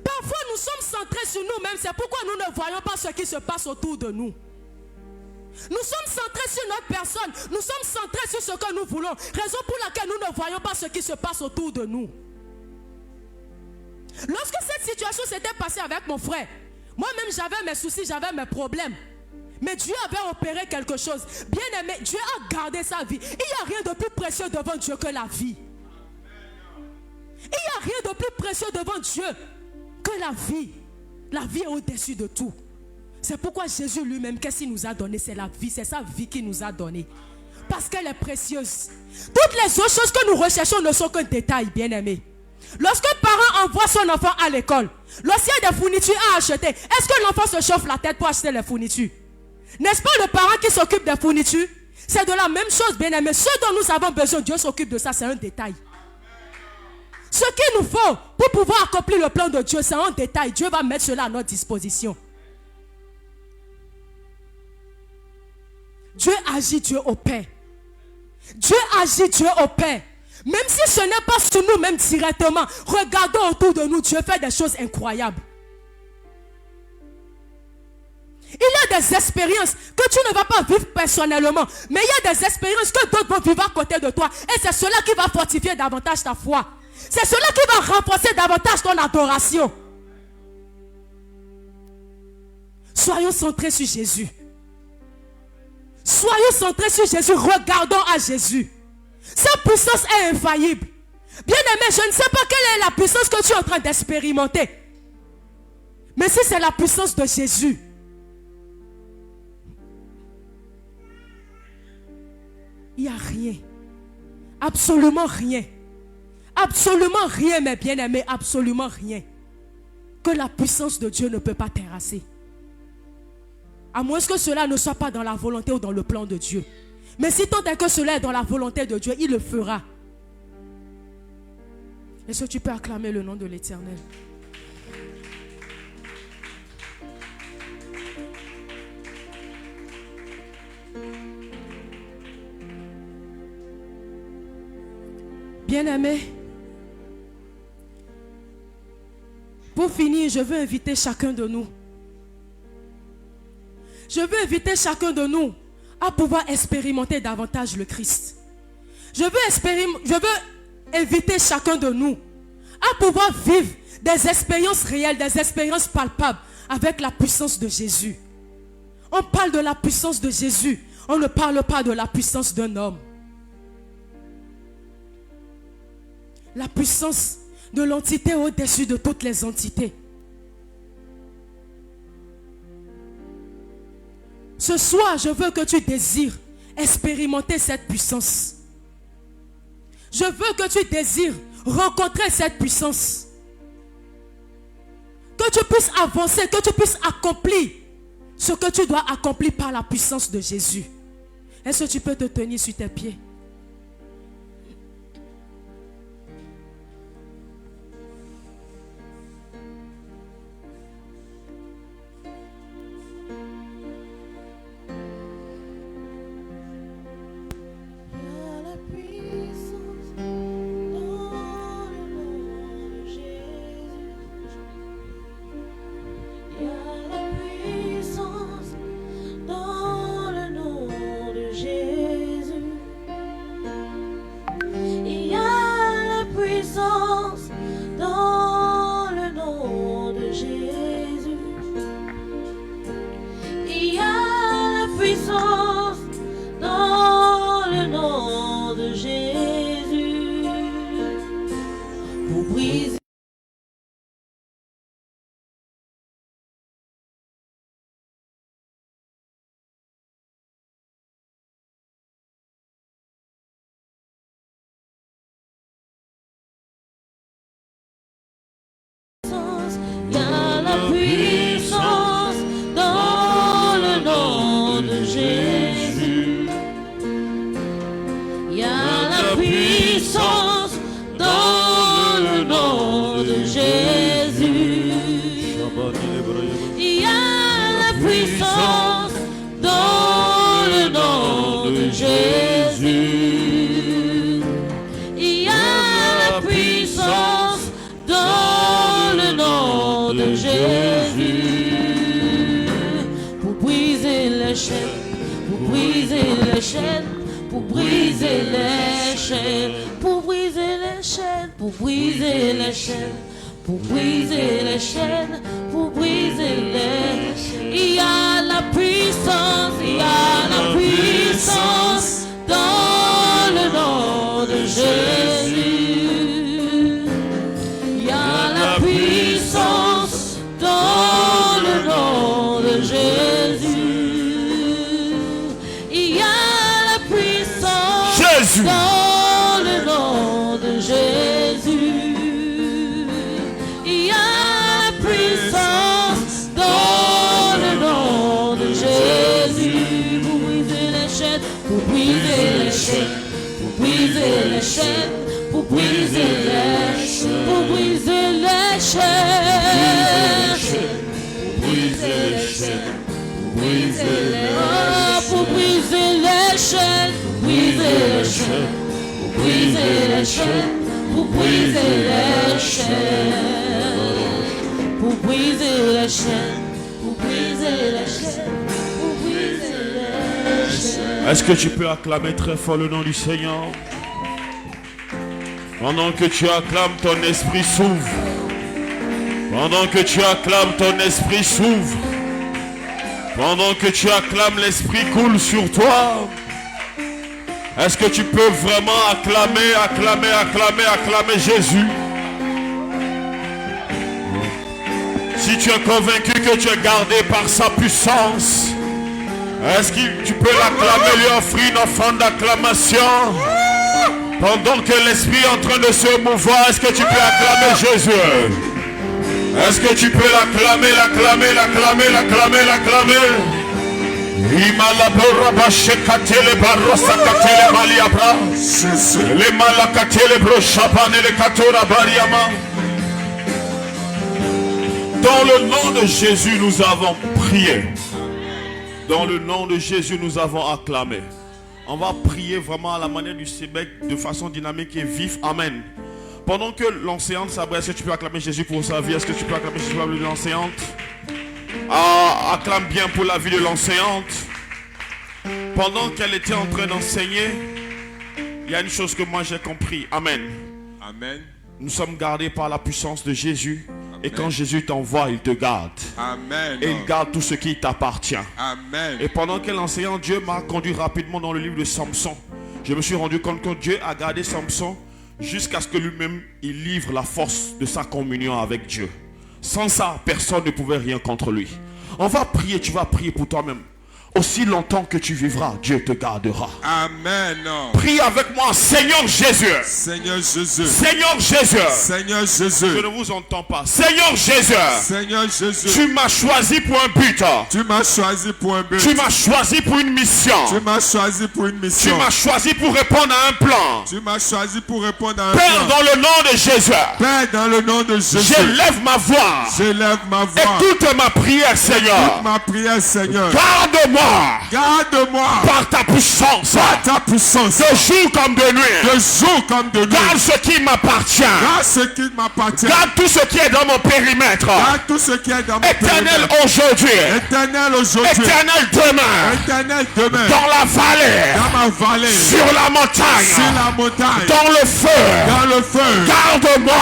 Parfois, nous sommes centrés sur nous-mêmes. C'est pourquoi nous ne voyons pas ce qui se passe autour de nous. Nous sommes centrés sur notre personne. Nous sommes centrés sur ce que nous voulons. Raison pour laquelle nous ne voyons pas ce qui se passe autour de nous. Lorsque cette situation s'était passée avec mon frère, moi-même j'avais mes soucis, j'avais mes problèmes. Mais Dieu avait opéré quelque chose. Bien aimé, Dieu a gardé sa vie. Il n'y a rien de plus précieux devant Dieu que la vie. Il n'y a rien de plus précieux devant Dieu que la vie. La vie est au-dessus de tout. C'est pourquoi Jésus lui-même, qu'est-ce qu'il nous a donné? C'est la vie, c'est sa vie qu'il nous a donné. Parce qu'elle est précieuse. Toutes les autres choses que nous recherchons ne sont qu'un détail, bien aimé. Lorsqu'un parent envoie son enfant à l'école, lorsqu'il y a des fournitures à acheter, est-ce que l'enfant se chauffe la tête pour acheter les fournitures? N'est-ce pas le parent qui s'occupe des fournitures? C'est de la même chose, bien aimé. Ce dont nous avons besoin, Dieu s'occupe de ça, c'est un détail. Ce qu'il nous faut pour pouvoir accomplir le plan de Dieu, c'est un détail. Dieu va mettre cela à notre disposition. Dieu agit, Dieu opère. Dieu agit, Dieu opère. Même si ce n'est pas sur nous-mêmes directement, regardons autour de nous, Dieu fait des choses incroyables. Il y a des expériences que tu ne vas pas vivre personnellement, mais il y a des expériences que d'autres vont vivre à côté de toi. Et c'est cela qui va fortifier davantage ta foi. C'est cela qui va renforcer davantage ton adoration. Soyons centrés sur Jésus. Soyons centrés sur Jésus. Regardons à Jésus. Sa puissance est infaillible. Bien aimé, je ne sais pas quelle est la puissance que tu es en train d'expérimenter. Mais si c'est la puissance de Jésus, il n'y a rien. Absolument rien. Absolument rien, mes bien-aimés. Absolument rien. Que la puissance de Dieu ne peut pas terrasser. À moins que cela ne soit pas dans la volonté ou dans le plan de Dieu. Mais si tant est que cela est dans la volonté de Dieu, il le fera. Est-ce que tu peux acclamer le nom de l'Éternel? Bien-aimés, pour finir, je veux inviter chacun de nous. Je veux inviter chacun de nous à pouvoir expérimenter davantage le Christ. Je veux inviter chacun de nous à pouvoir vivre des expériences réelles, des expériences palpables avec la puissance de Jésus. On parle de la puissance de Jésus, on ne parle pas de la puissance d'un homme. La puissance de l'entité au-dessus de toutes les entités. Ce soir, je veux que tu désires expérimenter cette puissance. Je veux que tu désires rencontrer cette puissance. Que tu puisses avancer, que tu puisses accomplir ce que tu dois accomplir par la puissance de Jésus. Est-ce que tu peux te tenir sur tes pieds? Dans le nom de Jésus. puissance dans le nom de Jésus. Il y a la puissance dans le nom de Jésus. Il y a la puissance dans le nom de Jésus. Pour briser les chaînes, pour briser les chaînes, pour briser les chaînes, pour briser les chaînes, pour briser les chaînes, pour briser les chaînes, pour briser les chaînes. Il y a la puissance, il y a la puissance dans le nom de Jésus. Il y a la puissance dans le nom de Jésus. Il y a la puissance dans le nom de Jésus. Il y a la puissance dans le nom de Jésus. Pour briser les chaînes, pour briser les chaînes, pour briser les chaînes, pour briser les chaînes, pour briser les chaînes, pour briser les chaînes, pour briser les pour briser les chaînes, pour briser les chaînes, pour briser les chaînes, pour briser les chaînes, pour briser les chaînes, pour briser les chaînes, pour briser les chaînes. Est-ce que tu peux acclamer très fort le nom du Seigneur? Pendant que tu acclames, ton esprit s'ouvre. Pendant que tu acclames, ton esprit s'ouvre. Pendant que tu acclames, l'esprit coule sur toi. Est-ce que tu peux vraiment acclamer, acclamer, acclamer, acclamer Jésus? Si tu es convaincu que tu es gardé par sa puissance, est-ce que tu peux l'acclamer, lui offrir une offrande d'acclamation? Pendant que l'esprit est en train de se mouvoir, est-ce que tu peux acclamer Jésus? Est-ce que tu peux l'acclamer, l'acclamer, l'acclamer, l'acclamer, l'acclamer? Dans le nom de Jésus, nous avons prié. Dans le nom de Jésus, nous avons acclamé. On va prier vraiment à la manière du Sébec, de façon dynamique et vive. Amen. Pendant que l'enseignante s'abrège, est-ce que tu peux acclamer Jésus pour sa vie? Est-ce que tu peux acclamer Jésus pour la vie de l'enseignante? Ah, acclame bien pour la vie de l'enseignante. Pendant qu'elle était en train d'enseigner, il y a une chose que moi j'ai compris. Amen. Amen. Nous sommes gardés par la puissance de Jésus. Amen. Et quand Jésus t'envoie, il te garde. Amen. Et il garde tout ce qui t'appartient. Amen. Et pendant qu'elle enseignait, Dieu m'a conduit rapidement dans le livre de Samson. Je me suis rendu compte que Dieu a gardé Samson jusqu'à ce que lui-même il livre la force de sa communion avec Dieu. Sans ça, personne ne pouvait rien contre lui. On va prier, tu vas prier pour toi-même. Aussi longtemps que tu vivras, Dieu te gardera. Amen. Prie avec moi, Seigneur Jésus. Seigneur Jésus. Seigneur Jésus. Seigneur Jésus. Je ne vous entends pas. Seigneur Jésus. Seigneur Jésus. Tu m'as choisi pour un but. Tu m'as choisi pour un but. Tu m'as choisi pour une mission. Tu m'as choisi pour une mission. Tu m'as choisi pour répondre à un plan. Tu m'as choisi pour répondre à un Père, plan. dans le nom de Jésus. Père, dans le nom de Jésus. J'élève ma voix. J'élève ma voix. Écoute ma prière, Seigneur. Écoute ma prière, Seigneur. Garde-moi. Garde-moi par ta puissance. Par ta puissance. De jour comme de nuit. De jour comme de nuit. Garde ce qui m'appartient. Garde ce qui m'appartient. Garde tout ce qui est dans mon périmètre. Garde tout ce qui est dans mon Éternel périmètre. aujourd'hui. Éternel aujourd'hui. Éternel demain. Éternel demain. Dans la vallée. Dans ma vallée. Sur la montagne. Sur la montagne. Dans le feu. Dans le feu. Garde-moi.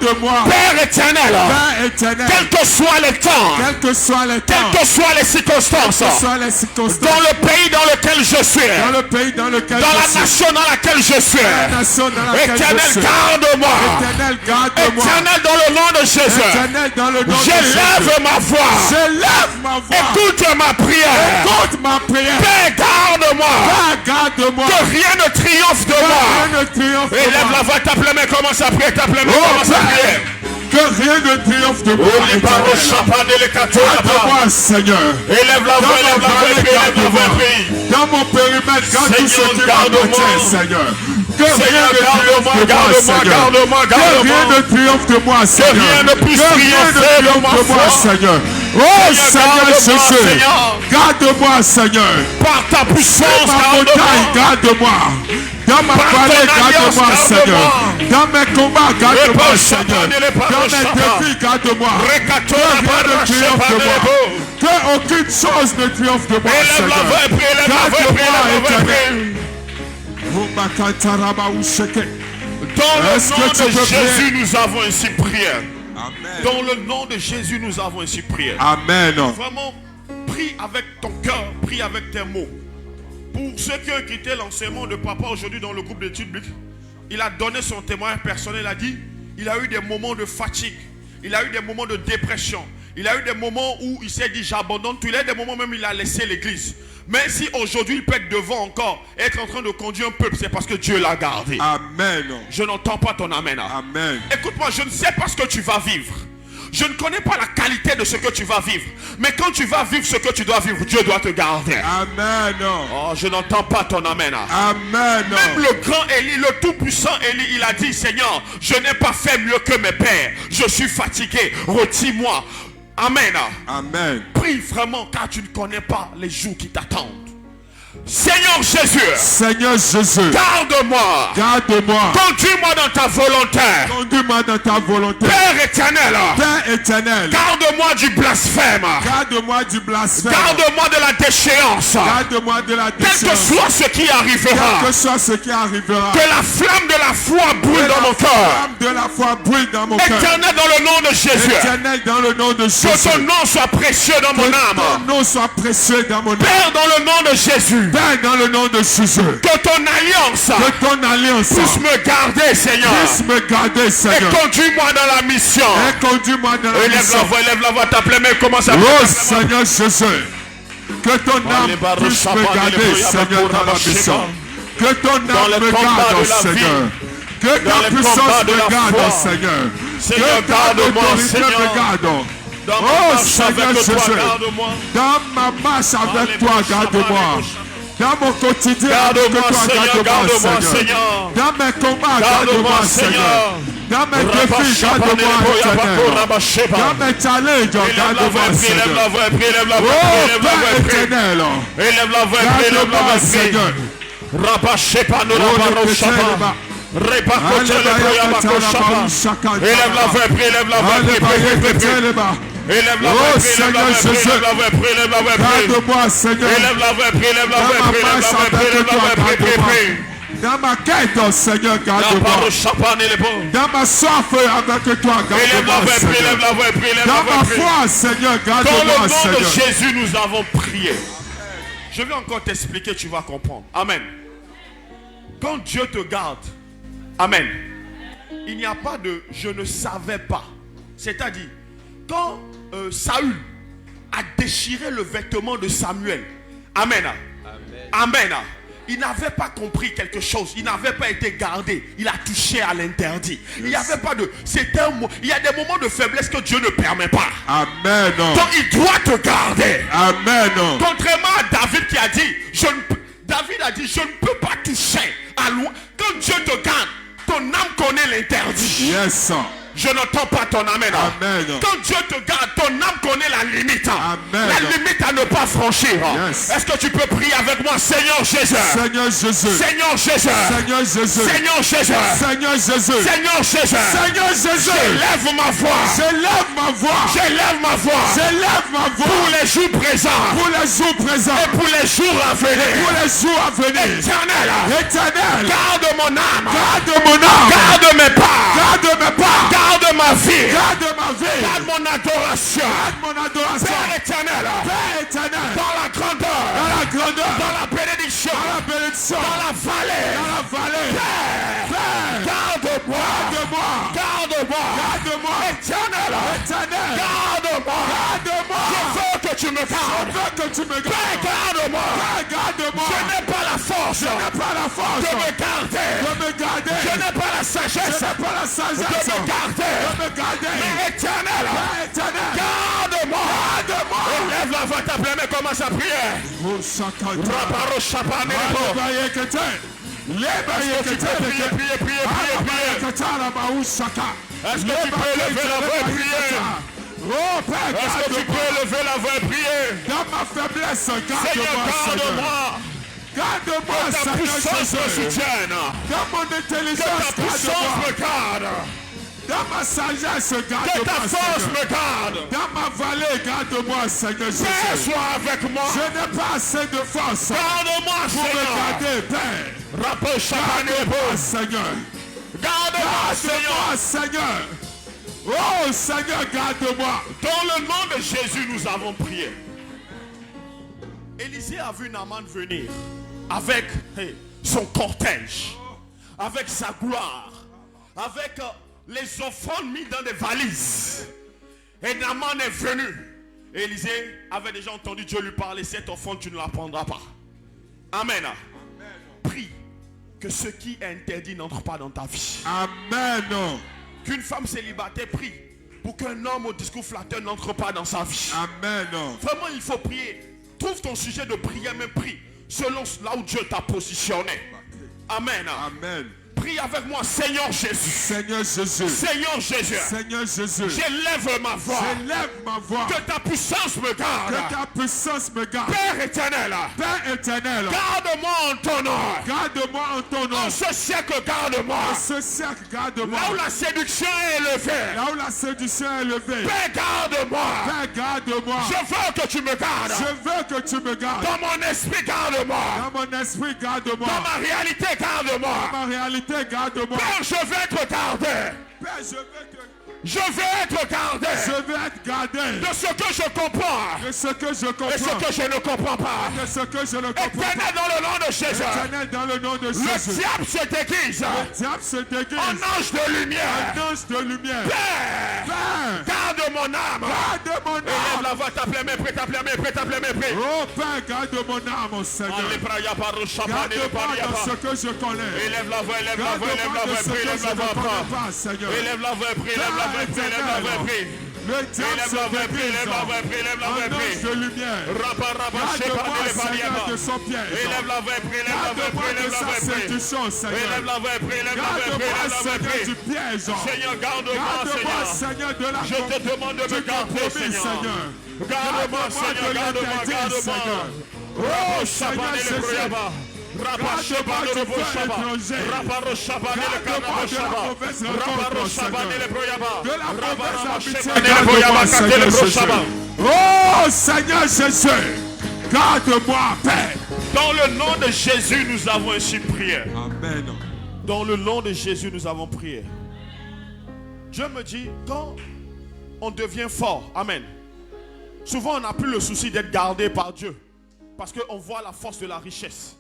Garde-moi. Père éternel. Père éternel. Quels que soient les temps. Quels que soient les temps. Quelles que soient les circonstances. Quelles que soient les circonstances. Dans le pays dans lequel je suis. Dans le pays dans lequel dans je la suis. nation dans laquelle je suis. Dans la nation dans laquelle Éternel, je suis. garde-moi. Éternel, garde-moi. Éternel, dans le nom de Jésus. Éternel, dans le nom de Jésus. J'élève ma voix. J'élève ma voix. Écoute ma prière. Écoute ma prière. Père, garde-moi. Père, garde-moi. Que rien ne triomphe de moi. Rien ne triomphe de Élève moi. la voix, tape les mains, commence à prier, tape les mains, commence à prier. Que Que rien ne triomphe de moi. Garde-moi, Seigneur. Élève la voix, élève la voix, élève la voix. Dans mon périmètre, garde tout ce qui m'appartient, Seigneur. Que rien ne triomphe de moi, Seigneur. Que rien ne triomphe de moi, Seigneur. Que rien ne puisse triompher de moi, Seigneur. Oh Seigneur Jésus, garde-moi, Seigneur. Par ta puissance, ma montagne, garde-moi. Dans ma vallée, garde-moi, Seigneur. Dans mes combats, garde-moi, Seigneur. Dans mes défis, garde-moi. Que rien ne triomphe de moi. Que aucune chose ne triomphe de moi, Seigneur. Garde-moi, Éternel. Dans le nom de Jésus, nous avons ainsi prié. Dans le nom de Jésus, nous avons ainsi prié. Amen. Vraiment, prie avec ton cœur, prie avec tes mots. Pour ceux qui ont quitté l'enseignement de papa aujourd'hui dans le groupe d'études bibliques, il a donné son témoignage personnel. Il a dit, il a eu des moments de fatigue, il a eu des moments de dépression, il a eu des moments où il s'est dit j'abandonne tout. Il a eu des moments même où il a laissé l'église. Mais si aujourd'hui il peut être devant encore, être en train de conduire un peuple, c'est parce que Dieu l'a gardé. Amen. Je n'entends pas ton amen. Amen. Écoute-moi, je ne sais pas ce que tu vas vivre. Je ne connais pas la qualité de ce que tu vas vivre. Mais quand tu vas vivre ce que tu dois vivre, Dieu doit te garder. Amen. Oh, je n'entends pas ton amen. Amen. Même le grand Élie, le tout-puissant Élie, il a dit, Seigneur, je n'ai pas fait mieux que mes pères. Je suis fatigué. Retire-moi. Amen. Amen. Prie vraiment car tu ne connais pas les jours qui t'attendent. Seigneur Jésus, Seigneur Jésus, garde-moi, garde-moi, conduis-moi dans ta volonté, conduis-moi dans ta volonté, Père éternel, Père éternel, garde-moi du blasphème, garde-moi du blasphème, garde-moi de la déchéance, garde-moi de la déchéance, quel que soit ce qui arrivera, quel que soit ce qui arrivera, que la flamme de la foi brûle dans mon cœur, la flamme de la foi brûle dans mon cœur, éternel dans le nom de Jésus, éternel dans le nom de Jésus, que ton nom soit précieux dans mon âme, ton nom soit précieux dans mon âme, Père dans le nom de Jésus, Père dans le nom de Jésus, que ton alliance puisse me garder, Seigneur, puisse me garder, Seigneur, et conduis-moi dans la mission, et conduis-moi dans la mission. Élève la voix, t'appelez, mais commence à oh Seigneur Jésus, que ton âme puisse me garder, Seigneur, dans la mission, que ton âme me garde, Seigneur, que ta puissance me garde, Seigneur, que ta autorité me garde. Oh Seigneur Jésus, dans ma marche avec toi, garde-moi. Dans mon quotidien, garde-moi, Seigneur. Dans mes combats, garde-moi, Seigneur. Dans mes défis, garde-moi, Éternel. Dans mes challenges, garde-moi, Seigneur. Oh Père éternel, garde-moi, Seigneur. Élève la voix, prie, élève la voix, élève la voix, Seigneur Jésus, garde-moi, Seigneur. élève la voix, prie, élève la voix, dans ma quête, Seigneur, garde-moi. Dans ma soif avec toi, garde-moi, Seigneur. Dans ma foi, Seigneur, garde-moi, Seigneur. Dans le nom Seigneur. de Jésus, nous avons prié. Je vais encore t'expliquer, tu vas comprendre. Amen. Quand Dieu te garde, amen, il n'y a pas de « je ne savais pas ». C'est-à-dire, quand Saül a déchiré le vêtement de Samuel, amen, amen, il n'avait pas compris quelque chose, il n'avait pas été gardé, il a touché à l'interdit. Il n'y avait pas de... il y a des moments de faiblesse que Dieu ne permet pas. Amen. Donc il doit te garder. Amen. Contrairement à David qui a dit, David a dit, je ne peux pas toucher à loin. Quand Dieu te garde, ton âme connaît l'interdit. Yes. Je n'entends pas ton amen. Amen. Quand Dieu te garde, ton âme connaît la limite. Amen. La limite à ne pas franchir. Yes. Est-ce que tu peux prier avec moi, Seigneur Jésus? Seigneur Jésus. Seigneur Jésus. Seigneur Jésus. Seigneur Jésus. Seigneur Jésus. Seigneur Jésus. Seigneur Jésus. J'élève ma voix. J'élève ma voix. J'élève ma voix. J'élève ma voix. Pour les jours présents. Pour les jours présents. Et pour les jours à venir. Pour les jours à venir. Éternel. Éternel. Garde mon âme. Garde mon âme. Garde mes pas. Garde mes pas. Garde ma vie. Garde ma vie. Garde mon adoration. Garde mon adoration. Père éternel. Père éternel. Dans la grandeur. Dans la grandeur. Dans la bénédiction. Dans la bénédiction. Dans la vallée. Dans la vallée. Père. Garde-moi. Garde-moi. Garde-moi. Garde-moi. Éternel. Éternel. Garde-moi. Garde-moi. Je veux que tu me gardes. Je veux que tu me Père, gardes. garde-moi. Père, garde-moi. Je n'ai pas la force. Je n'ai pas la force de me garder. de me garder. Je n'ai pas la sagesse. Je n'ai pas la de sagesse de me garder. Mais éternel, garde-moi. Élève la voix, ta pleine main, commence à prier. Est-ce que tu peux prier? Est-ce que tu peux lever la voix et prier? Est-ce que tu peux lever la voix et prier? Dans ma faiblesse, Seigneur, garde-moi. Garde-moi, que ta puissance me soutienne. Dans mon intelligence, que ta puissance me garde. Dans ma sagesse, garde-moi. Que ta force me garde. Dans ma vallée, garde-moi, Seigneur Jésus. Père, sois avec moi. Je n'ai pas assez de force. Garde-moi, pour Seigneur. me garder, Père. Garde-moi, Seigneur. Garde-moi, Seigneur. Oh, Seigneur, garde-moi. Dans le nom de Jésus, nous avons prié. Élisée a vu Naaman venir avec son cortège, avec sa gloire, avec les offrandes mises dans des valises. Et Naaman est venu. Et Élisée avait déjà entendu Dieu lui parler, cette offrande tu ne la prendras pas. Amen. Prie que ce qui est interdit n'entre pas dans ta vie. Amen. Qu'une femme célibataire prie pour qu'un homme au discours flatteur n'entre pas dans sa vie. Amen. Vraiment, il faut prier. Trouve ton sujet de prière, mais prie selon là où Dieu t'a positionné. Amen. Amen. Prie avec moi, Seigneur Jésus. Seigneur Jésus. Seigneur Jésus. Seigneur Jésus. J'élève ma voix. J'élève ma voix. Que ta puissance me garde. Que ta puissance me garde. Père éternel. Père éternel. Garde-moi en ton nom. Garde-moi en ton nom. En ce siècle, garde-moi. En ce siècle, garde-moi. Là où la séduction est élevée. Là où la séduction est élevée. Père, garde-moi. Père, garde-moi. Je veux que tu me gardes. Je veux que tu me gardes. Dans mon esprit, garde-moi. Dans mon esprit, garde-moi. Dans ma réalité, garde-moi. Dans ma réalité, garde-moi. Père, je veux être gardé. Père, je veux que... Je veux être gardé. Je veux être gardé. De ce que je comprends. De ce que je comprends. Et ce que je ne comprends pas. De ce que je ne comprends Éternel pas. dans le nom de Jésus. Éternel dans le nom de Jésus. Le diable se déguise. Le diable se déguise. En ange de lumière. Un ange de lumière. Père. Père. Garde mon âme. Garde mon âme. Élève la voix, t'appelez mes prêts, t'appelez mes prêts, t'appelez mes prêts. Oh Père, garde mon âme, Seigneur. Garde-moi dans ce que je connais. Élève la voix, élève la voix, élève la voix, prie, élève la voix, Seigneur. élève la voix, prie, élève la voix, prie, élève la voix, prie. Le diable se déguise. Élève la voix, prie, élève la voix, Un ange de lumière. Garde-moi, Seigneur, de son piège. élève la voix, prie, élève la voix, prie, élève la voix, prie. Séduction, Seigneur. Élève la voix, prie, élève la voix, prie, Garde-moi, élève la voix, Seigneur, prie. du piège. Seigneur, garde-moi, Garde-moi, Seigneur. Seigneur, de la Je te demande de me garder, Seigneur. Garde-moi, Seigneur, garde-moi, garde-moi. Oh, Seigneur Jésus. Oh Seigneur Jésus, garde-moi, Père. Dans le nom de Jésus, nous avons ainsi prié. Amen. Dans le nom de Jésus, nous avons prié. Dieu me dit, quand on devient fort, amen. Souvent, on n'a plus le souci d'être gardé par Dieu. Parce qu'on voit la force de la richesse.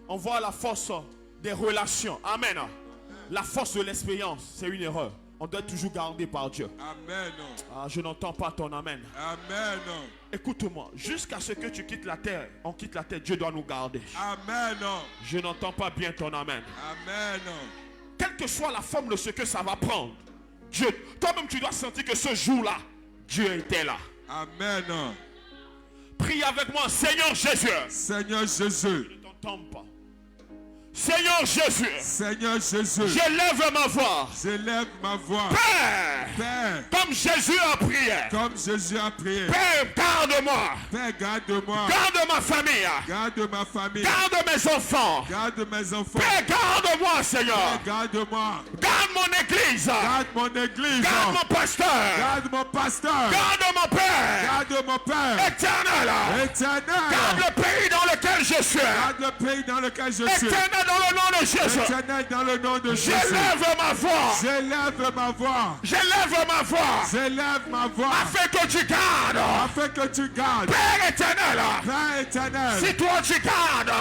On voit la force des relations. Amen. La force de l'expérience, c'est une erreur. On doit être toujours gardé par Dieu. Amen. Ah, je n'entends pas ton amen. Amen. Écoute-moi, jusqu'à ce que tu quittes la terre, on quitte la terre, Dieu doit nous garder. Amen. Je n'entends pas bien ton amen. Amen. Quelle que soit la forme de ce que ça va prendre, Dieu, toi-même tu dois sentir que ce jour-là, Dieu était là. Amen. Prie avec moi, Seigneur Jésus. Seigneur Jésus. Je ne t'entends pas. Seigneur Jésus. Seigneur Jésus. J'élève ma voix. J'élève ma voix. Père. Père. Comme Jésus a prié. Comme Jésus a prié. Père, garde-moi. Père, garde-moi. Garde ma famille. Garde ma famille. Garde mes enfants. Garde mes enfants. Père, garde-moi, Seigneur. Père, garde-moi. Garde mon église. Garde mon église. Garde mon pasteur. Garde mon pasteur. Garde mon père. Garde mon père. Éternel. Éternel. Garde le pays dans lequel je suis. Garde le pays dans lequel je suis. Éternel dans le nom de Jésus. Éternel dans le nom de Jésus. J'élève ma voix. J'élève ma voix. J'élève ma voix. J'élève ma voix. Afin que tu gardes. Afin que tu gardes. Père éternel. Père éternel. Si toi tu gardes,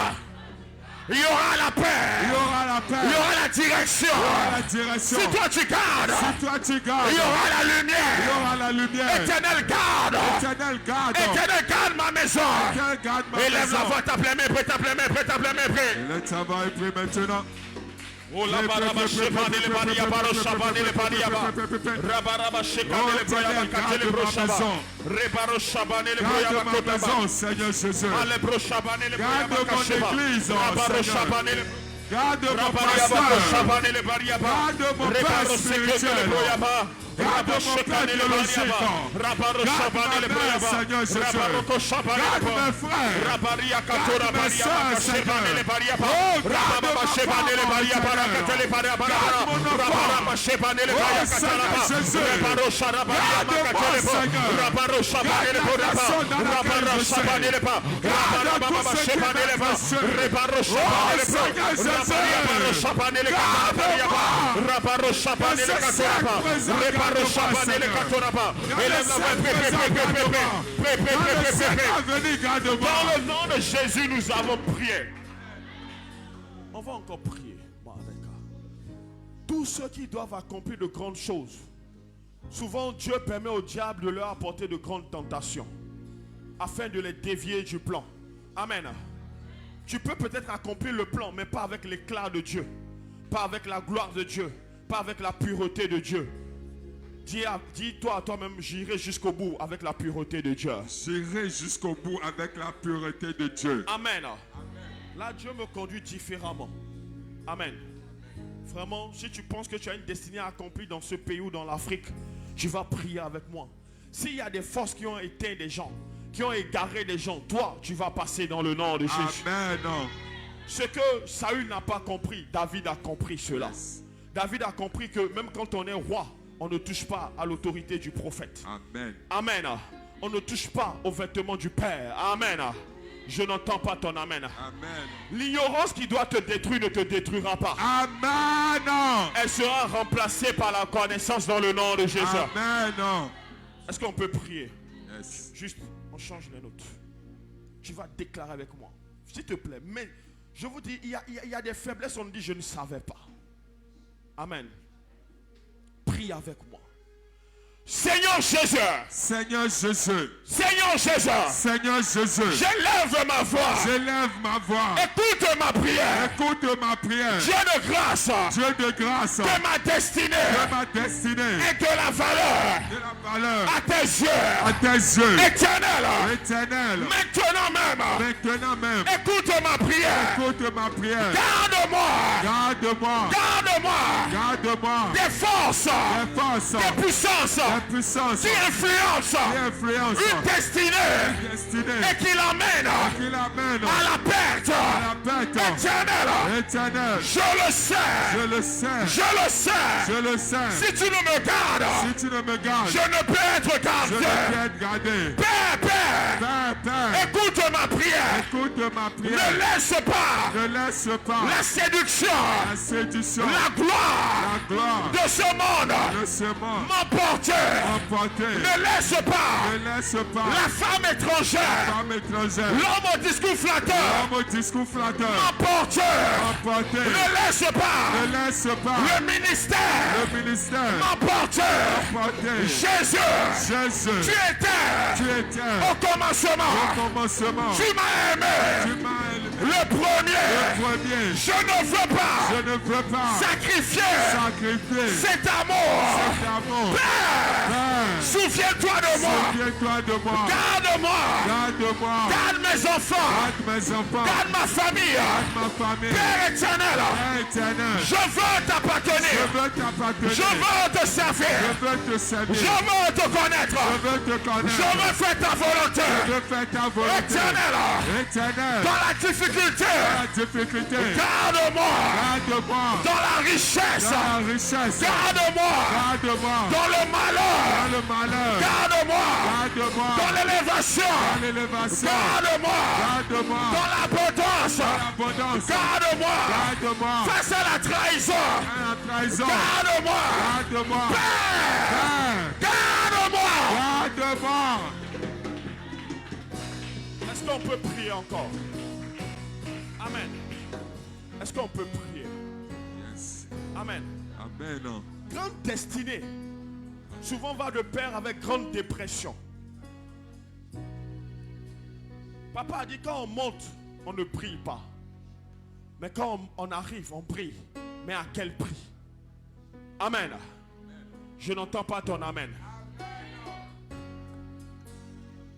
il y aura la paix. Il y aura la paix. Il y aura la direction. Il y aura la direction. Si toi tu gardes, si toi tu gardes, il y aura la lumière. Il y aura la lumière. Éternel garde. Éternel garde. Éternel garde ma maison. Éternel garde ma maison. Élève la voix, t'appelez mes prêts, t'appelez mes prêts, t'appelez mes prêts. Le travail prie maintenant. Oh la baraba shebane le baria baro shabane le baria ba. Rabaraba shekane le broya bakate le broshaba. Rebaro shabane le broya bakota ba. Seigneur Jésus. Ale broshabane le broya Garde mon bakasheba. église, Rabaro Seigneur. shabane le Garde mon Rabaria pasteur. bakoshabane le baria ba. Garde mon père Rebaro sekane le spirituel. broya ba. Garde mon père biologique. Rabaro Garde shabane le ma broya mère, ba. Seigneur Jésus. Rabaro koshabane le Garde ba. mes frères. Rabaria katora Garde mes baria sœurs, bakashebane le Seigneur. baria ba. Oh, garde Rababa ma shebane le femme, baria Seigneur. barakate le baria bara. Garde mon enfant. Rabaraba shebane le baria Oh, katala ba. Seigneur Jésus. Rebaro sharabaria Garde-moi, bakate le ba. Seigneur. Rabaro shabane le Garde la baria ba. personne dans laquelle Rabaro je suis. shabane le ba. Rabaraba tous ceux qui shebane le ba. m'aiment. Rebaro shabane le ba. Seigneur Jésus. Rabaria baro shabane le katala baria ba. Rabaro shabane le katala ba. Rebaro shabane le katala ba. Élève la voix, dans le nom de Jésus, nous avons prié. On va encore prier. Tous ceux qui doivent accomplir de grandes choses, souvent Dieu permet au diable de leur apporter de grandes tentations afin de les dévier du plan. Amen. Tu peux peut-être accomplir le plan, mais pas avec l'éclat de Dieu, pas avec la gloire de Dieu, pas avec la pureté de Dieu. Dis-toi à toi-même, j'irai jusqu'au bout avec la pureté de Dieu. J'irai jusqu'au bout avec la pureté de Dieu. Amen. Là, Dieu me conduit différemment. Amen. Vraiment, si tu penses que tu as une destinée à accomplir dans ce pays ou dans l'Afrique, tu vas prier avec moi. S'il y a des forces qui ont éteint des gens, qui ont égaré des gens, toi, tu vas passer dans le nom de Jésus. Amen. Ce que Saül n'a pas compris, David a compris cela. David a compris que même quand on est roi, on ne touche pas à l'autorité du prophète. Amen. Amen. On ne touche pas aux vêtements du Père. Amen. Je n'entends pas ton amen. Amen. L'ignorance qui doit te détruire ne te détruira pas. Amen. Elle sera remplacée par la connaissance dans le nom de Jésus. Amen. Est-ce qu'on peut prier? Yes. Juste, on change les notes. Tu vas déclarer avec moi. S'il te plaît. Mais je vous dis, il y a des faiblesses. On dit, je ne savais pas. Amen. Prie avec moi. Seigneur Jésus. Seigneur Jésus. Seigneur Jésus. Seigneur Jésus. J'élève ma voix. J'élève ma voix. Écoute ma prière. Écoute ma prière. Dieu de grâce. Dieu de grâce. Que ma destinée. Que ma destinée. Et de la valeur. De la valeur. À tes yeux. À tes yeux. Éternel. Éternel. Maintenant même. Maintenant même. Écoute ma prière. Écoute ma prière. Garde-moi. Garde-moi. Garde-moi. Garde-moi. Des forces. Des forces. Des puissances. Des puissances. Qui influencent. Qui influencent. Une destinée. Destinée. Et qui l'amène. Qui l'amène. À la perte. À la perte. Éternel. Éternel. Je le sais. Je le sais. Je le sais. Je le sais. Si tu ne me gardes. Si tu ne me gardes. Je ne peux être Je ne gardé. peux être gardé. Père, Père. Père, Père. Écoute ma prière. Écoute ma prière. Ne laisse pas Ne laisse pas la séduction, la séduction, la gloire la gloire de ce monde de ce monde m'emporter. emporter. Ne laisse pas Ne laisse pas la femme étrangère, femme étrangère, l'homme au discours flatteur l'homme au discours flatteur m'emporter. emporter. Ne laisse pas Ne laisse pas le ministère le ministère m'emporter. emporter. Jésus, Jésus, tu étais tu étais au commencement. au commencement. Tu m'as aimé. Tu m'as élevé. Le premier. Le premier. Je ne veux pas Je ne veux pas sacrifier sacrifier cet amour. cet amour. Père, Souviens-toi de moi. souviens-toi de moi. Garde-moi. Garde-moi. Garde mes enfants. Garde mes enfants. Garde ma famille. Ma famille. Père éternel. Père éternel. Je veux Je t'appartenir. veux t'appartenir. Je veux te servir. Je veux te servir. Je veux te connaître. Je veux te connaître. Je veux faire ta volonté. Je veux faire ta volonté. Éternel. Éternel. Dans la difficulté. La difficulté. Garde-moi. Garde-moi. Dans la richesse. Dans la richesse. Garde-moi. Garde-moi. Dans le malheur. Dans le malheur. Garde-moi. Garde-moi. Dans l'élévation. Dans l'élévation. Garde-moi. Garde-moi. Dans l'abondance. L'abondance. Garde-moi. Garde-moi. Face à la trahison. À la trahison. Garde-moi. Garde-moi. Père. Père. Garde-moi. Garde-moi. Est-ce qu'on peut prier encore? Amen. Est-ce qu'on peut prier? Yes. Amen. Amen. Grande destinée souvent va de pair avec grande dépression. Papa a dit quand on monte, on ne prie pas. Mais quand on arrive, on prie. Mais à quel prix? Amen. Je n'entends pas ton amen.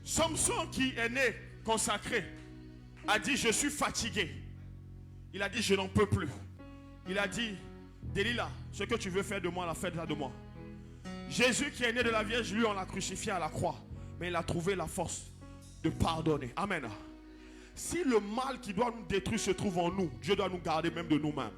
Samson, qui est né consacré, a dit: je suis fatigué. Il a dit: je n'en peux plus. Il a dit: Delilah, ce que tu veux faire de moi, la fête de moi. Jésus, qui est né de la Vierge, lui, on l'a crucifié à la croix. Mais il a trouvé la force de pardonner. Amen. Si le mal qui doit nous détruire se trouve en nous, Dieu doit nous garder même de nous-mêmes.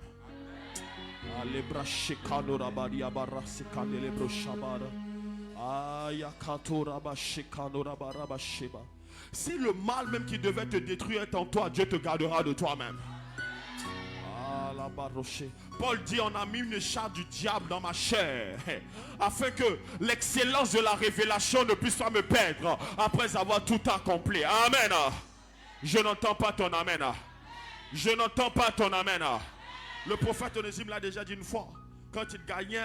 Si le mal même qui devait te détruire est en toi, Dieu te gardera de toi-même. Paul dit: on a mis une charge du diable dans ma chair, afin que l'excellence de la révélation ne puisse pas me perdre après avoir tout accompli. Amen. Je n'entends pas ton amen. Je n'entends pas ton amen. Le prophète Onésime l'a déjà dit une fois. Quand il gagnait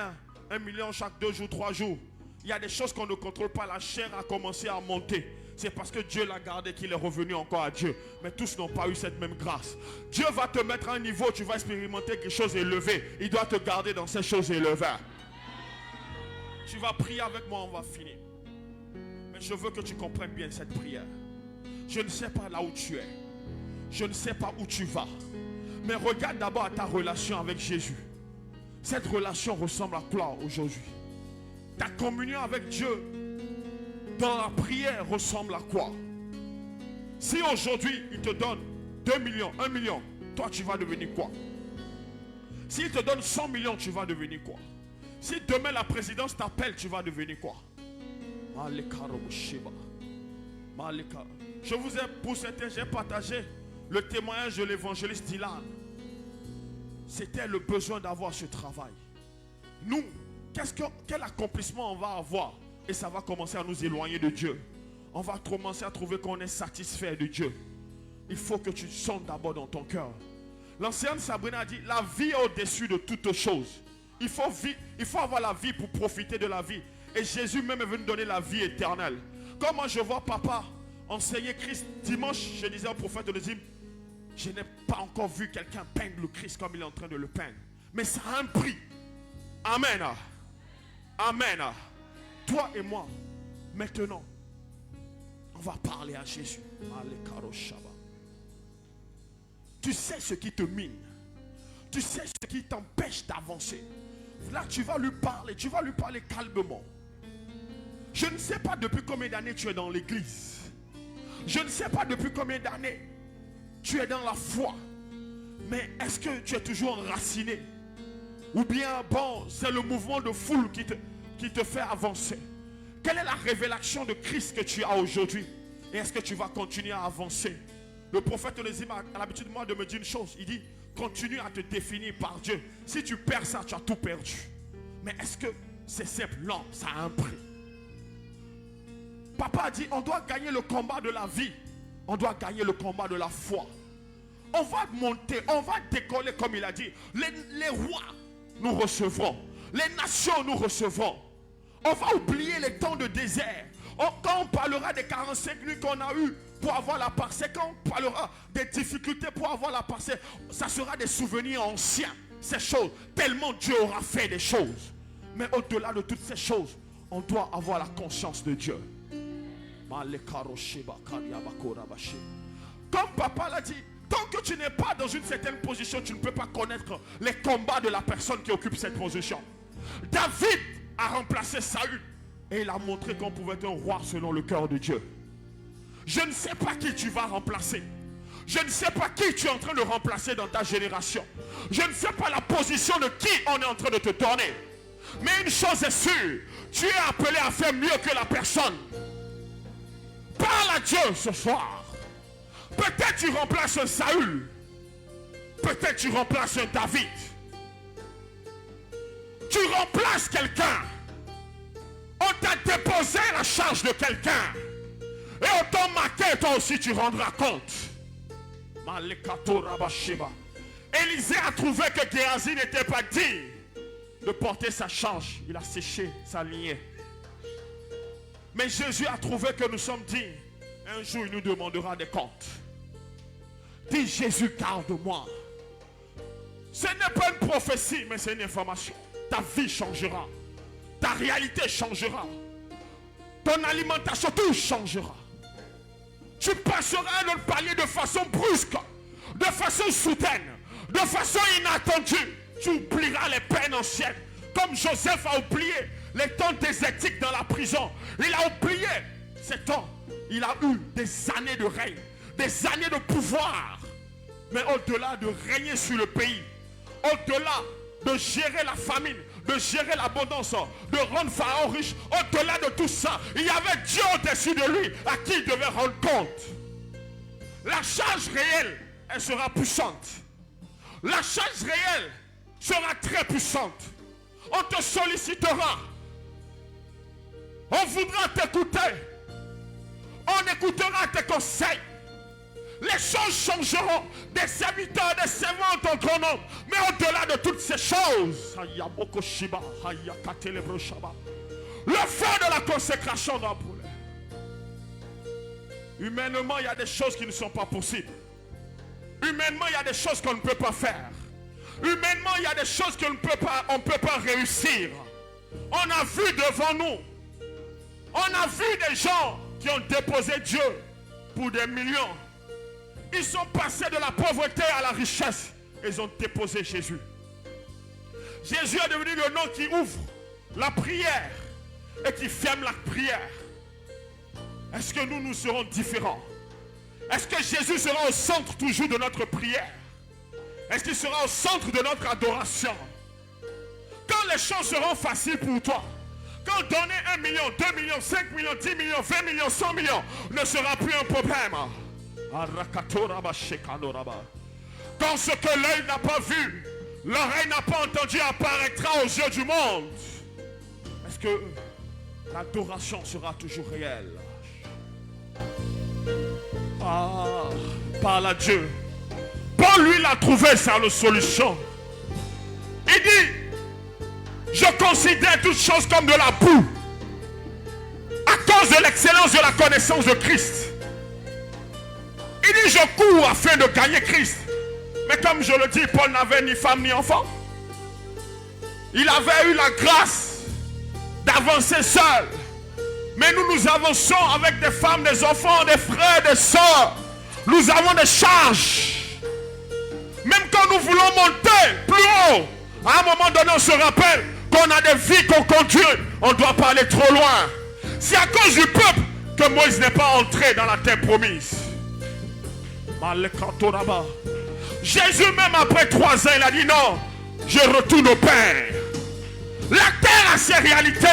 1 million chaque 2 jours, 3 jours, il y a des choses qu'on ne contrôle pas. La chair a commencé à monter. C'est parce que Dieu l'a gardé qu'il est revenu encore à Dieu. Mais tous n'ont pas eu cette même grâce. Dieu va te mettre à un niveau où tu vas expérimenter quelque chose élevé. Il doit te garder dans ces choses élevées. Tu vas prier avec moi, on va finir. Mais je veux que tu comprennes bien cette prière. Je ne sais pas là où tu es. Je ne sais pas où tu vas. Mais regarde d'abord à ta relation avec Jésus. Cette relation ressemble à quoi aujourd'hui? Ta communion avec Dieu dans la prière ressemble à quoi? Si aujourd'hui il te donne 2 millions, 1 million, toi tu vas devenir quoi? S'il te donne 100 millions, tu vas devenir quoi? Si demain la présidence t'appelle, tu vas devenir quoi? Je vous ai, pour certains, j'ai partagé le témoignage de l'évangéliste Dylan. C'était le besoin d'avoir ce travail. Nous, quel accomplissement on va avoir? Et ça va commencer à nous éloigner de Dieu. On va commencer à trouver qu'on est satisfait de Dieu. Il faut que tu sondes d'abord dans ton cœur. L'ancienne Sabrina a dit: la vie est au-dessus de toutes choses. Il faut avoir la vie pour profiter de la vie. Et Jésus même est venu donner la vie éternelle. Comme moi je vois papa enseigner Christ dimanche, je disais au prophète Onésime: je n'ai pas encore vu quelqu'un peindre le Christ comme il est en train de le peindre. Mais ça a un prix. Amen. Amen. Toi et moi, maintenant, on va parler à Jésus. Tu sais ce qui te mine. Tu sais ce qui t'empêche d'avancer. Là, tu vas lui parler calmement. Je ne sais pas depuis combien d'années tu es dans l'église. Je ne sais pas depuis combien d'années tu es dans la foi. Mais est-ce que tu es toujours enraciné? Ou bien, bon, c'est le mouvement de foule qui te fait avancer? Quelle est la révélation de Christ que tu as aujourd'hui? Et est-ce que tu vas continuer à avancer? Le prophète Onésime a l'habitude de me dire une chose. Il dit: continue à te définir par Dieu. Si tu perds ça, tu as tout perdu. Mais est-ce que c'est simple? Non, ça a un prix. Papa a dit: on doit gagner le combat de la vie. On doit gagner le combat de la foi. On va monter, on va décoller comme il a dit. Les rois, nous recevrons. Les nations, nous recevrons. On va oublier les temps de désert. Quand on parlera des 45 nuits qu'on a eues pour avoir la parcelle, quand on parlera des difficultés pour avoir la parcelle, ça sera des souvenirs anciens. Ces choses, tellement Dieu aura fait des choses. Mais au-delà de toutes ces choses, on doit avoir la conscience de Dieu. Comme papa l'a dit, tant que tu n'es pas dans une certaine position, tu ne peux pas connaître les combats de la personne qui occupe cette position. David a remplacé Saül et il a montré qu'on pouvait être un roi selon le cœur de Dieu. Je ne sais pas qui tu vas remplacer. Je ne sais pas qui tu es en train de remplacer dans ta génération. Je ne sais pas la position de qui on est en train de te tourner. Mais une chose est sûre, tu es appelé à faire mieux que la personne. Parle à Dieu ce soir. Peut-être tu remplaces un Saül. Peut-être tu remplaces un David. Tu remplaces quelqu'un. On t'a déposé la charge de quelqu'un. Et on t'a marqué, toi aussi tu rendras compte. Élisée a trouvé que Géasi n'était pas digne de porter sa charge. Il a séché sa lignée. Mais Jésus a trouvé que nous sommes dignes. Un jour il nous demandera des comptes. Dis: Jésus, garde-moi. Ce n'est pas une prophétie, mais c'est une information. Ta vie changera. Ta réalité changera. Ton alimentation, tout changera. Tu passeras à notre palier de façon brusque, de façon soudaine, de façon inattendue. Tu oublieras les peines anciennes. Comme Joseph a oublié les temps désertiques dans la prison. Il a oublié ces temps. Il a eu des années de règne, des années de pouvoir. Mais au-delà de régner sur le pays, au-delà de gérer la famine, de gérer l'abondance, de rendre Pharaon riche, au-delà de tout ça, il y avait Dieu au-dessus de lui à qui il devait rendre compte. La charge réelle, elle sera puissante. La charge réelle sera très puissante. On te sollicitera. On voudra t'écouter. On écoutera tes conseils. Les choses changeront. Des serviteurs, des servantes en grand nombre. Mais au-delà de toutes ces choses, le feu de la consécration doit brûler. Humainement, il y a des choses qui ne sont pas possibles. Humainement, il y a des choses qu'on ne peut pas faire. Humainement, il y a des choses qu'on ne peut pas réussir. On a vu devant nous. On a vu des gens qui ont déposé Dieu pour des millions. Ils sont passés de la pauvreté à la richesse. Ils ont déposé Jésus. Jésus est devenu le nom qui ouvre la prière et qui ferme la prière. Est-ce que nous serons différents? Est-ce que Jésus sera au centre toujours de notre prière? Est-ce qu'il sera au centre de notre adoration? Quand les choses seront faciles pour toi, quand donner 1 million, 2 millions, 5 millions, 10 millions, 20 millions, 100 millions ne sera plus un problème. Quand ce que l'œil n'a pas vu, l'oreille n'a pas entendu apparaîtra aux yeux du monde. Est-ce que l'adoration sera toujours réelle? Parle à Dieu. Paul, lui, l'a trouvé sa solution. Il dit, je considère toutes choses comme de la boue à cause de l'excellence de la connaissance de Christ. Il dit, je cours afin de gagner Christ. Mais comme je le dis, Paul n'avait ni femme ni enfant. Il avait eu la grâce d'avancer seul. Mais nous avançons avec des femmes, des enfants, des frères, des sœurs. Nous avons des charges. Même quand nous voulons monter plus haut, à un moment donné, on se rappelle qu'on a des vies qu'on conduit. On ne doit pas aller trop loin. C'est à cause du peuple que Moïse n'est pas entré dans la terre promise. Jésus, même après 3 ans, il a dit non, je retourne au Père. La terre a ses réalités.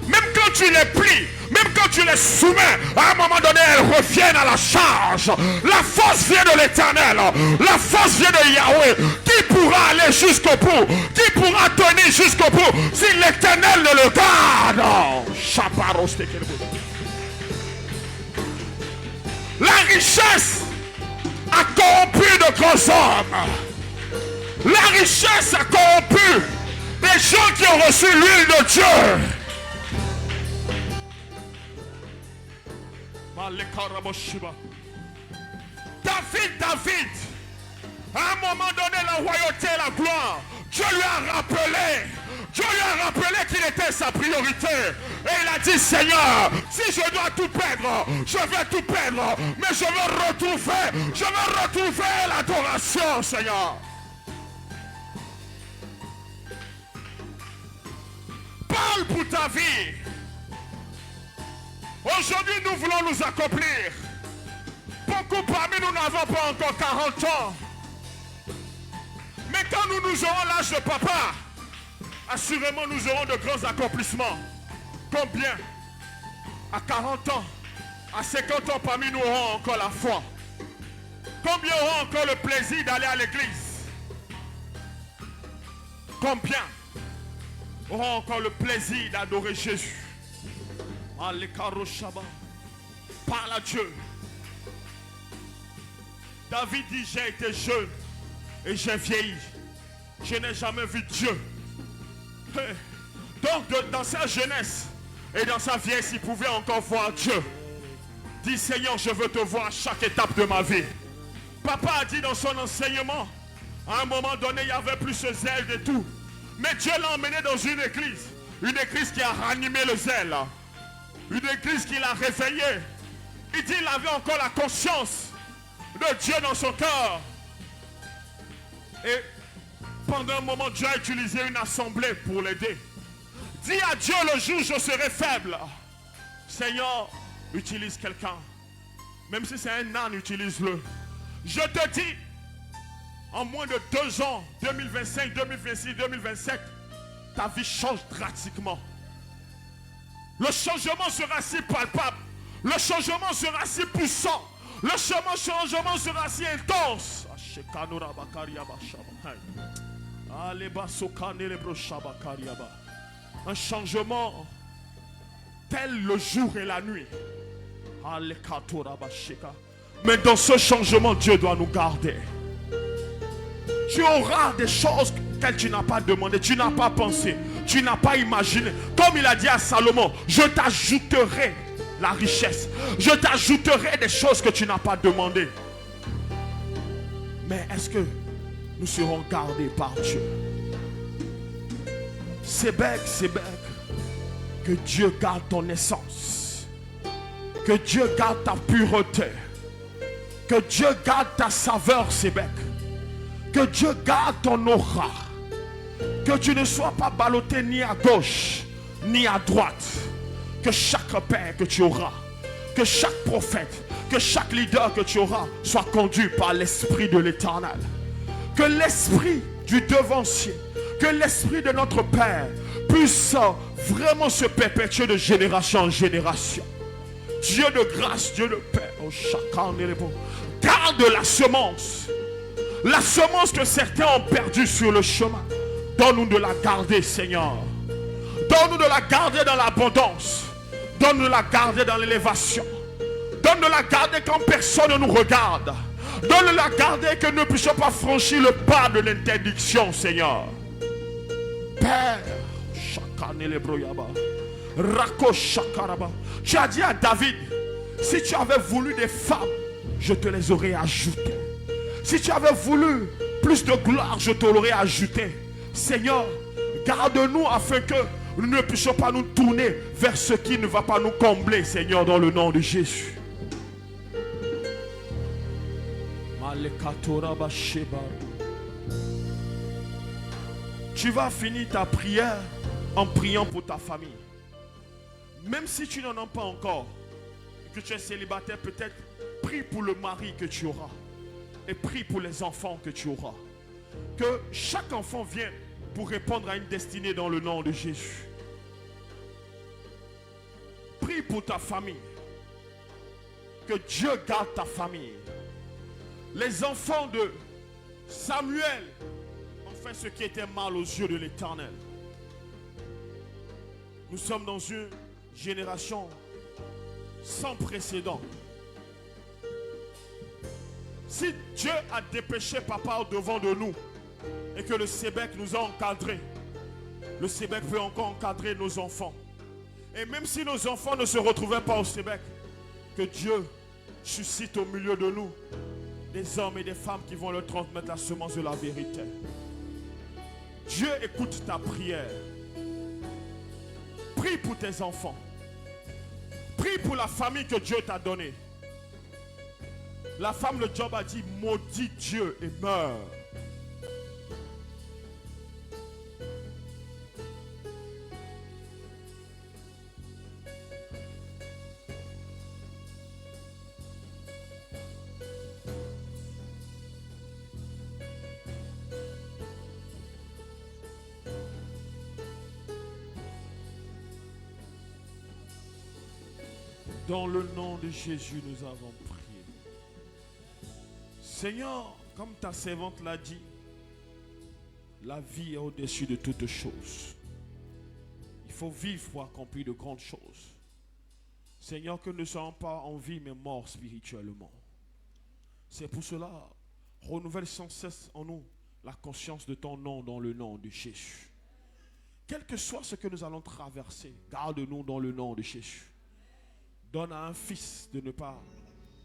Même quand tu les plies, même quand tu les soumets, à un moment donné, elles reviennent à la charge. La force vient de l'Éternel. La force vient de Yahweh. Qui pourra aller jusqu'au bout? Qui pourra tenir jusqu'au bout si l'Éternel ne le garde? La richesse a corrompu de grands hommes. La richesse a corrompu des gens qui ont reçu l'huile de Dieu. David, à un moment donné, la royauté et la gloire, Dieu lui a rappelé qu'il était sa priorité. Et il a dit, Seigneur, si je dois tout perdre, je vais tout perdre, mais je veux retrouver l'adoration, Seigneur. Parle pour ta vie. Aujourd'hui, nous voulons nous accomplir. Beaucoup parmi nous n'avons pas encore 40 ans. Mais quand nous aurons l'âge de papa, assurément nous aurons de grands accomplissements. Combien? À 40 ans, à 50 ans parmi nous auront encore la foi. Combien auront encore le plaisir d'aller à l'église? Combien auront encore le plaisir d'adorer Jésus? Parle à Dieu. David dit, j'ai été jeune et j'ai vieilli. Je n'ai jamais vu Dieu. Donc dans sa jeunesse et dans sa vieillesse, il pouvait encore voir Dieu. Dit, Seigneur, je veux te voir à chaque étape de ma vie. Papa a dit dans son enseignement, À un moment donné, il n'y avait plus ce zèle de tout. Mais Dieu l'a emmené dans une église qui a ranimé le zèle. Une église qui l'a réveillé. Il dit qu'il avait encore la conscience de Dieu dans son cœur. Et pendant un moment, Dieu a utilisé une assemblée pour l'aider. Dis à Dieu le jour où je serai faible. Seigneur, utilise quelqu'un. Même si c'est un âne, utilise-le. Je te dis, en moins de 2 ans, 2025, 2026, 2027, ta vie change drastiquement. Le changement sera si palpable. Le changement sera si puissant. Le changement sera si intense. Un changement tel le jour et la nuit. Mais dans ce changement, Dieu doit nous garder. Tu auras des choses que tu n'as pas demandé, tu n'as pas pensé, tu n'as pas imaginé. Comme il a dit à Salomon, je t'ajouterai la richesse. Je t'ajouterai des choses que tu n'as pas demandé. Mais est-ce que nous serons gardés par Dieu? C'est bec, que Dieu garde ton essence. Que Dieu garde ta pureté. Que Dieu garde ta saveur, c'est bec. Que Dieu garde ton aura. Que tu ne sois pas ballotté ni à gauche, ni à droite. Que chaque père que tu auras, que chaque prophète, que chaque leader que tu auras soit conduit par l'Esprit de l'Éternel. Que l'Esprit du devancier, que l'Esprit de notre Père puisse vraiment se perpétuer de génération en génération. Dieu de grâce, Dieu de paix, oh, chacun est bon. Garde la semence que certains ont perdue sur le chemin. Donne-nous de la garder, Seigneur. Donne-nous de la garder dans l'abondance. Donne-nous de la garder dans l'élévation. Donne-nous de la garder quand personne ne nous regarde. Donne-nous de la garder que nous ne puissions pas franchir le pas de l'interdiction, Seigneur. Père, tu as dit à David, si tu avais voulu des femmes, je te les aurais ajoutées. Si tu avais voulu plus de gloire, je te l'aurais ajouté. Seigneur, garde-nous afin que nous ne puissions pas nous tourner vers ce qui ne va pas nous combler, Seigneur, dans le nom de Jésus. Tu vas finir ta prière en priant pour ta famille. Même si tu n'en as pas encore, que tu es célibataire, peut-être prie pour le mari que tu auras. Et prie pour les enfants que tu auras. Que chaque enfant vienne pour répondre à une destinée dans le nom de Jésus. Prie pour ta famille. Que Dieu garde ta famille. Les enfants de Samuel ont fait ce qui était mal aux yeux de l'Éternel. Nous sommes dans une génération sans précédent. Si Dieu a dépêché papa au devant de nous et que le Sébec nous a encadrés, le Sébec peut encore encadrer nos enfants. Et même si nos enfants ne se retrouvaient pas au Sébec, que Dieu suscite au milieu de nous des hommes et des femmes qui vont leur transmettre la semence de la vérité. Dieu écoute ta prière. Prie pour tes enfants. Prie pour la famille que Dieu t'a donnée. La femme de Job a dit, maudit Dieu et meurt. Dans le nom de Jésus, nous avons prié. Seigneur, comme ta servante l'a dit, la vie est au-dessus de toutes choses. Il faut vivre pour accomplir de grandes choses. Seigneur, que nous ne soyons pas en vie, mais morts spirituellement. C'est pour cela, renouvelle sans cesse en nous la conscience de ton nom dans le nom de Jésus. Quel que soit ce que nous allons traverser, garde-nous dans le nom de Jésus. Donne à un fils de ne pas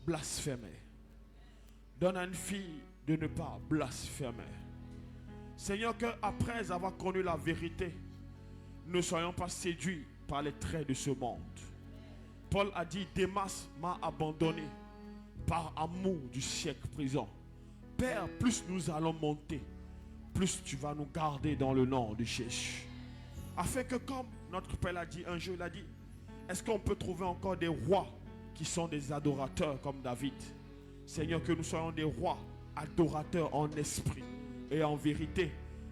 blasphémer. Donne à une fille de ne pas blasphémer. Seigneur, qu'après avoir connu la vérité, ne soyons pas séduits par les traits de ce monde. Paul a dit, Démas m'a abandonné par amour du siècle présent. Père, plus nous allons monter, plus tu vas nous garder dans le nom de Jésus. Afin que comme notre Père l'a dit un jour, il a dit, est-ce qu'on peut trouver encore des rois qui sont des adorateurs comme David? Seigneur, que nous soyons des rois adorateurs en esprit et en vérité,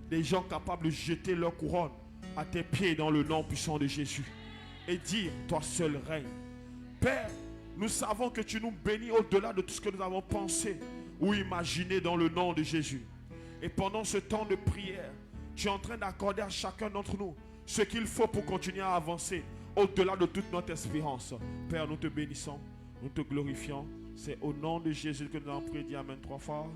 des gens capables de jeter leur couronne à tes pieds dans le nom puissant de Jésus et dire, toi seul règne. Père, nous savons que tu nous bénis au-delà de tout ce que nous avons pensé ou imaginé dans le nom de Jésus. Et pendant ce temps de prière, tu es en train d'accorder à chacun d'entre nous ce qu'il faut pour continuer à avancer au-delà de toute notre espérance. Père, nous te bénissons, nous te glorifions. C'est au nom de Jésus que nous avons prié. Dis Amen 3 fois.